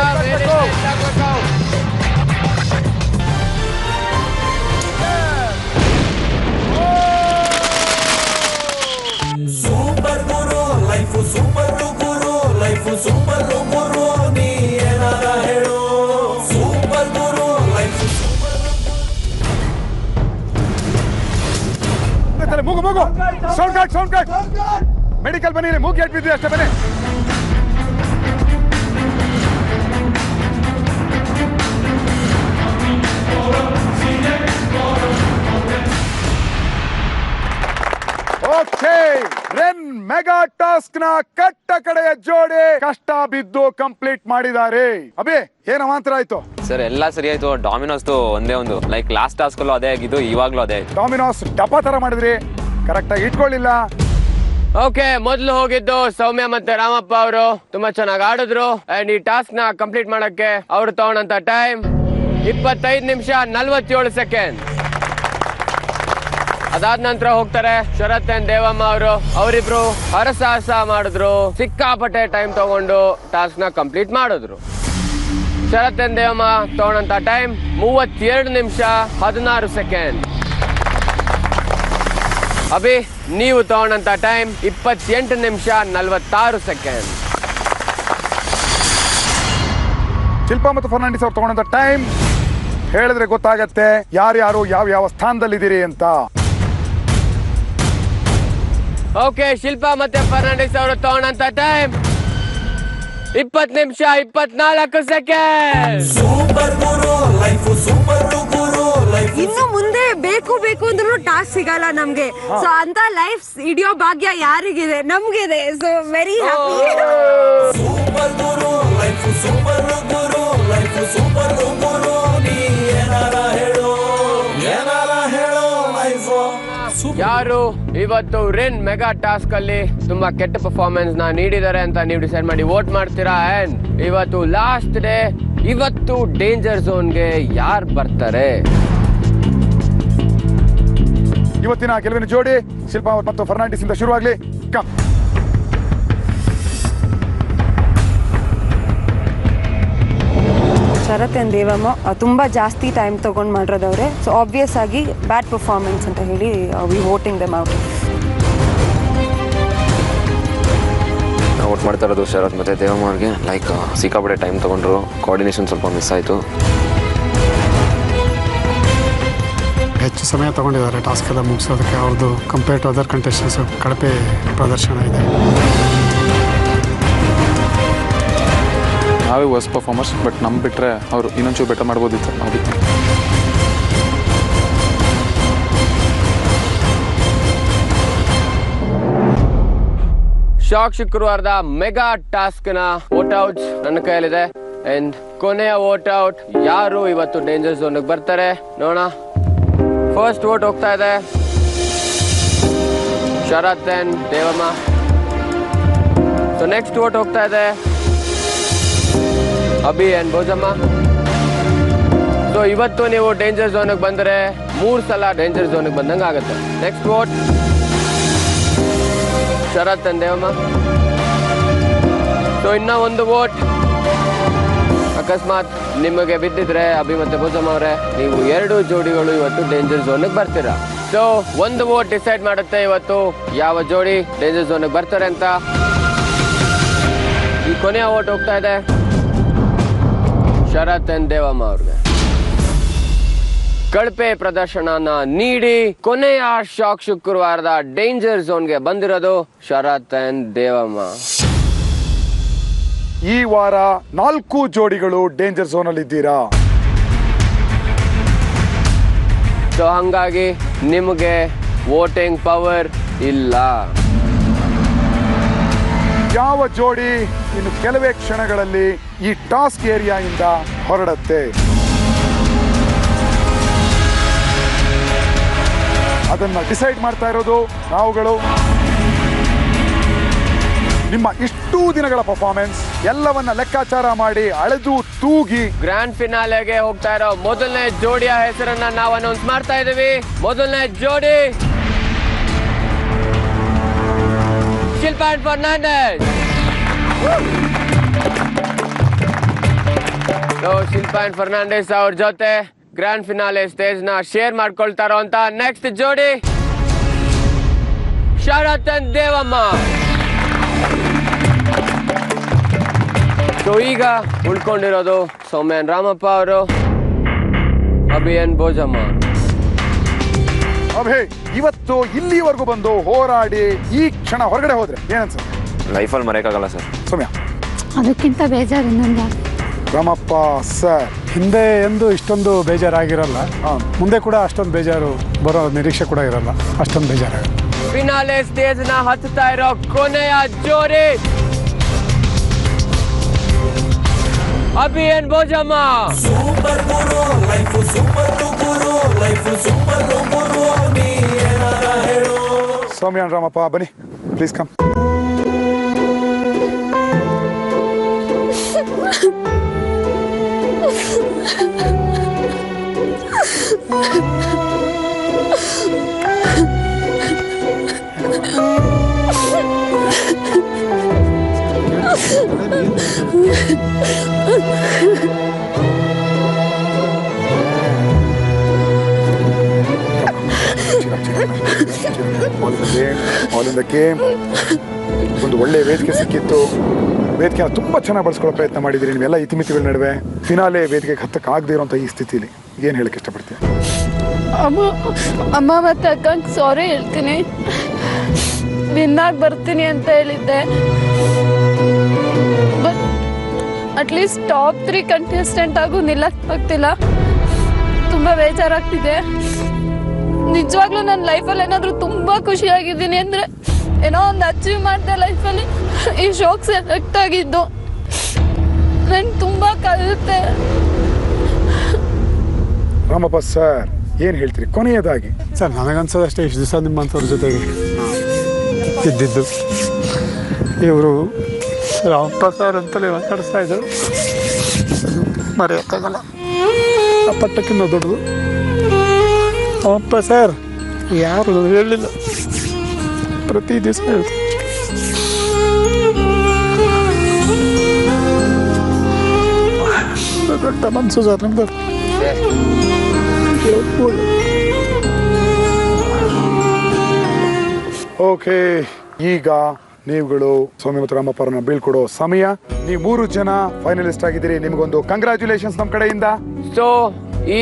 Super guru life, super guru life, super guru ನೀ ಏನಾರ ಹೇಳು. ಸೂಪರ್ ಗುರು ಲೈಫು, ಮೂಗು ಸೌಂಡ್ ಕಟ್. ಮೆಡಿಕಲ್ ಬನ್ನಿ, ಮೂಗಿ ಬಿದ್ದಿದೆ ಅಷ್ಟೇ. ಬನ್ನಿ. ಓಕೆ, ರೆನ್ ಮೆಗಾ ಟಾಸ್ಕ್ ನ ಕಟ್ಟ ಕಡೆಯ ಜೋಡಿ ಕಷ್ಟ ಬಿದ್ದು ಕಂಪ್ಲೀಟ್ ಮಾಡಿದ್ದಾರೆ. ಅಭಿ, ಏನ್ ಅವಾಂತರ ಆಯ್ತು? ಸರ್ ಎಲ್ಲ ಸರಿ ಆಯ್ತು. ಡಾಮಿನೋಸ್ ಒಂದೇ ಒಂದು ಲೈಕ್ ಲಾಸ್ಟ್ ಟಾಸ್ಕ್ ಅಲ್ಲೂ ಅದೇ ಆಗಿದ್ದು, ಇವಾಗ್ಲೂ ಅದೇ ಆಯ್ತು. ಡಾಮಿನೋಸ್ ಡಬ್ಬ ತರ ಮಾಡಿದ್ರಿ, ಕರೆಕ್ಟ್ ಆಗಿ ಇಟ್ಕೊಳ್ಳಿಲ್ಲ. ಓಕೆ, ಮೊದಲು ಹೋಗಿದ್ದು ಸೌಮ್ಯ ಮತ್ತೆ ರಾಮಪ್ಪ ಅವರು ತುಂಬಾ ಚೆನ್ನಾಗಿ ಆಡಿದ್ರು. ಅಂಡ್ ಈ ಟಾಸ್ಕ್ ನ ಕಂಪ್ಲೀಟ್ ಮಾಡಕ್ಕೆ ಅವ್ರು ತಗೊಂಡಂತ ಟೈಮ್ 25 ನಿಮಿಷ 47 ಸೆಕೆಂಡ್. ಅದಾದ ನಂತರ ಹೋಗ್ತಾರೆ ಶರತ್ ಅಂಡ್ ದೇವಮ್ಮ ಅವರು. ಅವರಿಬ್ರು ಹರಸಾಹಸ ಮಾಡಿದ್ರು, ಸಿಕ್ಕಾಪಟ್ಟೆ ಟೈಮ್ ತಗೊಂಡು ಟಾಸ್ಕ್ ನ ಕಂಪ್ಲೀಟ್ ಮಾಡಿದ್ರು. ಶರತ್ ಅಂಡ್ ದೇವಮ್ಮ ತಗೊಂಡಂತ ಟೈಮ್ 32 ನಿಮಿಷ 16 ಸೆಕೆಂಡ್. ಅಭಿ, ನೀವು ತಗೊಂಡಂತ ಟೈಮ್ 28 ನಿಮಿಷ 46 ಸೆಕೆಂಡ್. ಶಿಲ್ಪಾ ಮತ್ತು ಫರ್ನಾಂಡಿಸ್ ಅವ್ರು ತಗೊಂಡಂತ ಟೈಮ್ ಹೇಳಿದ್ರೆ ಗೊತ್ತಾಗತ್ತೆ ಯಾರ್ಯಾರು ಯಾವ ಸ್ಥಾನದಲ್ಲಿದ್ದೀರಿ ಅಂತ. ಓಕೆ, ಶಿಲ್ಪಾ ಮತ್ತೆ ಫರ್ನಾಂಡಿಸ್ ಅವರು ತಗೊಂಡಂತ ಟೈಮ್ 20 ನಿಮಿಷ 24 second. Super guru life, super guru life. ಇನ್ನು ಮುಂದೆ ಬೇಕು ಅಂದ್ರೂ ಟಾಸ್ಕ್ ಸಿಗಲ್ಲ ನಮ್ಗೆ. ಸೊ ಅಂತ ಲೈಫ್ ಹಿಡಿಯೋ ಭಾಗ್ಯ ಯಾರಿಗಿದೆ? ನಮ್ಗಿದೆ. So very happy. Super guru life, super guru life, super guru ನೀ ಏನಾರ ಹೇಳು, ಏನಾರ ಹೇಳು ಲೈಫು. ಯಾರು ಇವತ್ತು ರೆನ್ ಮೆಗಾ ಟಾಸ್ಕ್ ಅಲ್ಲಿ ತುಂಬಾ ಕೆಟ್ಟ ಪರ್ಫಾರ್ಮೆನ್ಸ್ ನ ನೀಡಿದ್ದಾರೆ ಅಂತ ನೀವು ಡಿಸೈಡ್ ಮಾಡಿ ವೋಟ್ ಮಾಡ್ತೀರಾ. ಅಂಡ್ ಇವತ್ತು ಲಾಸ್ಟ್ ಡೇ. ಇವತ್ತು ಡೇಂಜರ್ ಝೋನ್ಗೆ ಯಾರು ಬರ್ತಾರೆ? ಇವತ್ತಿನ ಗೆಲುವಿನ ಜೋಡಿ ಶಿಲ್ಪಾ ಮತ್ತು ಫರ್ನಾಂಡಿಸ್ ಇಂದ ಶುರುವಾಗ್ಲಿ. ಶರತ್ ಅಂಡ್ ದೇವಮ್ಮ ತುಂಬಾ ಜಾಸ್ತಿ ಟೈಮ್ ತಗೊಂಡು ಮಾಡಿರೋದವ್ರೆ. ಸೊ ಆಬ್ವಿಯಸ್ ಆಗಿ ಬ್ಯಾಡ್ ಪರ್ಫಾರ್ಮೆನ್ಸ್ ಅಂತ ಹೇಳಿ ವಿ ವೋಟಿಂಗ್ ದೆಮ್ ಔಟ್. ನಾವು ವೋಟ್ ಮಾಡ್ತಾ ಇರೋದು ಶರತ್ ಮತ್ತು ದೇವಮ್ಮ ಅವ್ರಿಗೆ. ಲೈಕ್ ಸಿಕ್ಕಾಪಟ್ಟೆ ಟೈಮ್ ತೊಗೊಂಡ್ರು, ಕೋಆರ್ಡಿನೇಷನ್ ಸ್ವಲ್ಪ ಮಿಸ್ ಆಯಿತು. ಹೆಚ್ಚು ಸಮಯ ತಗೊಂಡಿದ್ದಾರೆ ಟಾಸ್ಕ್ ಎಲ್ಲ ಮುಗಿಸೋದಕ್ಕೆ. ಅವ್ರದ್ದು ಕಂಪೇರ್ ಟು ಅದರ್ ಕಂಟೆಸ್ಟೆಂಟ್ಸ್ ಕಳಪೆ ಪ್ರದರ್ಶನ ಇದೆ. ನಾವೇ ವರ್ಸ್ಟ್ ಪರ್ಫಾರ್ಮರ್ಸ್, ಬಟ್ ನಮ್ಮ ಬಿಟ್ಟರೆ ಅವರು ಇನ್ನೊಂಚೂರು ಬೆಟರ್ ಮಾಡ್ಬೋದಿತ್ತು ಅದಕ್ಕೆ. ಶಾಕ್ ಶುಕ್ರವಾರದ ಮೆಗಾ ಟಾಸ್ಕ್ ನ ವೋಟ್ಔಟ್ ನನ್ನ ಕೈಯಲ್ಲಿದೆ. ಅಂಡ್ ಕೊನೆಯ ವೋಟ್ಔಟ್ ಯಾರು ಇವತ್ತು ಡೇಂಜರ್ ಝೋನ್ ಬರ್ತಾರೆ ನೋಡೋಣ. ಫಸ್ಟ್ ವೋಟ್ ಹೋಗ್ತಾ ಇದೆ Sharath and Devamma. So next vote ಹೋಗ್ತಾ ಇದೆ ಅಭಿ ಅಂಡ್ ಭೋಜಮ್ಮ. ಸೊ ಇವತ್ತು ನೀವು ಡೇಂಜರ್ ಝೋನ್ ಬಂದರೆ 3 ಸಲ ಡೇಂಜರ್ ಝೋನ್ ಬಂದಂಗೆ ಆಗುತ್ತೆ. Next vote Sharath and Devamma. So ಇನ್ನ ಒಂದು ವೋಟ್ ಅಕಸ್ಮಾತ್ ನಿಮಗೆ ಬಿದ್ದಿದ್ರೆ ಅಭಿ ಮತ್ತೆ ಭೋಜಮ್ಮ ಅವರೇ, ನೀವು 2 ಜೋಡಿಗಳು ಇವತ್ತು ಡೇಂಜರ್ ಝೋನ್ ಬರ್ತೀರಾ. ಸೊ ಒಂದು ವೋಟ್ ಡಿಸೈಡ್ ಮಾಡುತ್ತೆ ಇವತ್ತು ಯಾವ ಜೋಡಿ ಡೇಂಜರ್ ಝೋನ್ ಬರ್ತಾರೆ ಅಂತ. ಈ ಕೊನೆಯ ವೋಟ್ ಹೋಗ್ತಾ ಇದೆ ಶರತ್ ಅಂಡ್ ದೇವಮ್ಮ ಅವ್ರಿಗೆ. ಕಳಪೆ ಪ್ರದರ್ಶನನ ನೀಡಿ ಕೊನೆಯ ಶಾಕ್ ಶುಕ್ರವಾರದ ಡೇಂಜರ್ ಝೋನ್ಗೆ ಬಂದಿರೋದು ಶರತ್ ಅಂಡ್ ದೇವಮ್ಮ. ಈ ವಾರ 4 ಜೋಡಿಗಳು ಡೇಂಜರ್ ಝೋನ್ ಅಲ್ಲಿ ಇದ್ದೀರಾ. ಸೊ ಹಂಗಾಗಿ ನಿಮಗೆ ವೋಟಿಂಗ್ ಪವರ್ ಇಲ್ಲ. ಯಾವ ಜೋಡಿ ಇನ್ನು ಕೆಲವೇ ಕ್ಷಣಗಳಲ್ಲಿ ಈ ಟಾಸ್ಕ್ ಏರಿಯಾಯಿಂದ ಹೊರಡುತ್ತೆ ಅದನ್ನ ಡಿಸೈಡ್ ಮಾಡ್ತಾ ಇರೋದು ನಾವುಗಳು. ನಿಮ್ಮ ಇಷ್ಟೂ ದಿನಗಳ ಪರ್ಫಾರ್ಮೆನ್ಸ್ ಎಲ್ಲವನ್ನ ಲೆಕ್ಕಾಚಾರ ಮಾಡಿ ಅಳೆದು ತೂಗಿ ಗ್ರ್ಯಾಂಡ್ ಫಿನಾಲೆಗೆ ಹೋಗ್ತಾ ಇರೋ ಮೊದಲನೇ ಜೋಡಿಯ ಹೆಸರನ್ನ ನಾವು ಅನೌನ್ಸ್ ಮಾಡ್ತಾ ಇದ್ದೀವಿ. ಮೊದಲನೇ ಜೋಡಿ ಶಿಲ್ಪಾ ಅಂಡ್ ಫರ್ನಾಂಡಿಸ್. ಶಿಲ್ಪಾ ಅಂಡ್ ಫರ್ನಾಂಡಿಸ್ ಅವ್ರ ಜೊತೆ ಗ್ರ್ಯಾಂಡ್ ಫಿನಾಲೆ ಸ್ಟೇಜ್ ನ ಶೇರ್ ಮಾಡ್ಕೊಳ್ತಾರೋ ಅಂತ ನೆಕ್ಸ್ಟ್ ಜೋಡಿ ಶರತ್ ಅಂಡ್ ದೇವಮ್ಮ. ಸೊ ಈಗ ಉಳ್ಕೊಂಡಿರೋದು ಸೌಮ್ಯ ಅಂಡ್ ರಾಮಪ್ಪ ಅವರು, ಅಭಿ ಅಂಡ್ ಭೋಜಮ್ಮ. ಅಭಿ, ಇವತ್ತು ಇಲ್ಲಿವರೆಗೂ ಬಂದು ಹೋರಾಡಿ ಈ ಕ್ಷಣ ಹೊರಗಡೆ ಹೋದ್ರೆ ಏನನ್ಸ? ಲೈಫಲ್ಲಿ ಮರೆಯಕ್ಕಾಗಲ್ಲ ಸರ್. ಸೌಮ್ಯ, ಅದಕ್ಕಿಂತ ಬೇಜಾರು ಇನ್ನೊಂದು. ರಾಮಪ್ಪ ಸರ್, ಹಿಂದೆ ಎಂದು ಇಷ್ಟೊಂದು ಬೇಜಾರಾಗಿರಲ್ಲ, ಮುಂದೆ ಕೂಡ ಅಷ್ಟೊಂದು ಬೇಜಾರು ಬರೋ ನಿರೀಕ್ಷೆ ಕೂಡ ಇರಲ್ಲ, ಅಷ್ಟೊಂದು ಬೇಜಾರಾಗಲ್ಲ. ಫಿನಾಲೆ ಸ್ಟೇಜ್ ನ ಹತ್ತುತ್ತಾ ಇರೋ ಕೊನೆಯ ಜೋಡಿ Abhi and Bhojamma. Super guru life, super guru life, super guru ನೀ ಏನಾರ ಹೇಳು. ಸೌಮ್ಯ ಅಂಡ್ ರಾಮಪ್ಪ ಬನ್ನಿ, please come. All in the game. ಒಂದು ಒಳ್ಳೆ ವೇದಿಕೆ ಸಿಕ್ಕಿತ್ತು. ವೇದಿಕೆ ತುಂಬಾ ಚೆನ್ನಾಗಿ ಬಳಸ್ಕೊಳ್ಳೋ ಪ್ರಯತ್ನ ಮಾಡಿದ್ದೀರಿ ನೀವೆಲ್ಲ ಇತಿಮಿತಿಗಳ ನಡುವೆ. ಫಿನಾಲೆ ವೇದಿಕೆಗೆ ಹತ್ತಕ್ಕೆ ಆಗದೆ ಇರೋಂಥ ಈ ಸ್ಥಿತಿಲಿ ಏನು ಹೇಳಕ್ಕೆ ಇಷ್ಟಪಡ್ತೀವಿ? ಅಮ್ಮ ಮತ್ತೆ ಅಕ್ಕಂಗೆ ಸಾರಿ ಹೇಳ್ತೀನಿ. ವಿನ್ನಾಗಿ ಬರ್ತೀನಿ ಅಂತ ಹೇಳಿದ್ದೆ, ಬಟ್ ಅಟ್ಲೀಸ್ಟ್ ಟಾಪ್ 3 ಕಂಟೆಸ್ಟೆಂಟ್ ಆಗು ನಿಲ್ಲಕ್ಕಾಗ್ತಿಲ್ಲ. ತುಂಬ ಬೇಜಾರಾಗ್ತಿದೆ. ನಿಜವಾಗ್ಲೂ ನನ್ನ ಲೈಫಲ್ಲಿ ಏನಾದರೂ ತುಂಬ ಖುಷಿಯಾಗಿದ್ದೀನಿ ಅಂದರೆ ಏನೋ ಒಂದು ಅಚೀವ್ ಮಾಡಿದೆ ಲೈಫಲ್ಲಿ. ಈ ಶೋಕ್ ಸೆಲೆಕ್ಟ್ ಆಗಿದ್ದು ನಾನು ತುಂಬ ಕಲಿತೆ. ರಾಮಪ್ಪ ಸರ್, ಏನು ಹೇಳ್ತೀರಿ ಕೊನೆಯದಾಗಿ? ಸರ್, ನನಗನ್ಸೋದಷ್ಟೇ ಇಷ್ಟು ದಿವಸ ನಿಮ್ಮಂಥವ್ರ ಜೊತೆಗೆ ಇದ್ದಿದ್ದು. ಇವರು ರಾಮಪ್ಪ ಸರ್ ಅಂತಲೇ ಮಾತಾಡಿಸ್ತಾ ಇದ್ದರು, ಮರೆಯೋಕ್ಕಾಗಲ್ಲ. ಆ ಪಟ್ಟಕ್ಕಿಂತ ದೊಡ್ಡದು ರಾಮಪ್ಪ ಸರ್. ಯಾರು ಹೇಳಲಿಲ್ಲ, ಪ್ರತಿ ದಿವಸ ಹೇಳ್ತಾರೆ. ದೊಡ್ಡ ಮನಸ್ಸು ಸರ್ ನಿಮ್ದು. ಓಕೆ, ಈಗ ನೀವುಗಳು ಸೌಮ್ಯ ಮತ್ತು ರಾಮಪ್ಪರನ್ನ ಬೀಳ್ಕೊಡೋ ಸಮಯ. ನೀವು 3 ಜನ ಫೈನಲಿಸ್ಟ್ ಆಗಿದ್ದೀರಿ. ನಿಮಗೊಂದು ಕಂಗ್ರ್ಯಾಚುಲೇಷನ್ಸ್ ನಮ್ಮ ಕಡೆಯಿಂದ. ಸೊ ಈ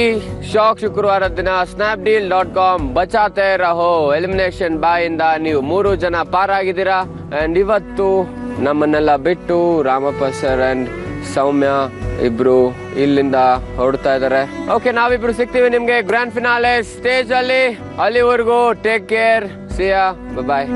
ಶಾಕ್ ಶುಕ್ರವಾರದ ದಿನ snapdeal.com ಬಚಾತೆ ರಹೋ ಎಲಿಮಿನೇಷನ್ ಬಾಯಿಂದ ನೀವು 3 ಜನ ಪಾರಾಗಿದ್ದೀರಾ. ಅಂಡ್ ಇವತ್ತು ನಮ್ಮನ್ನೆಲ್ಲ ಬಿಟ್ಟು ರಾಮಪ್ಪ ಸರ್ ಅಂಡ್ ಸೌಮ್ಯ ಇಬ್ರು ಇಲ್ಲಿಂದ ಹೊರಡ್ತಾ ಇದಾರೆ. ಓಕೆ, ನಾವಿಬ್ರು ಸಿಗ್ತೀವಿ ನಿಮ್ಗೆ ಗ್ರ್ಯಾಂಡ್ ಫಿನಾಲೆ ಸ್ಟೇಜ್ ಅಲ್ಲಿ. ಅಲ್ಲಿವರೆಗೂ ಟೇಕ್ ಕೇರ್, ಸಿಯಾ, ಬಾಯ್.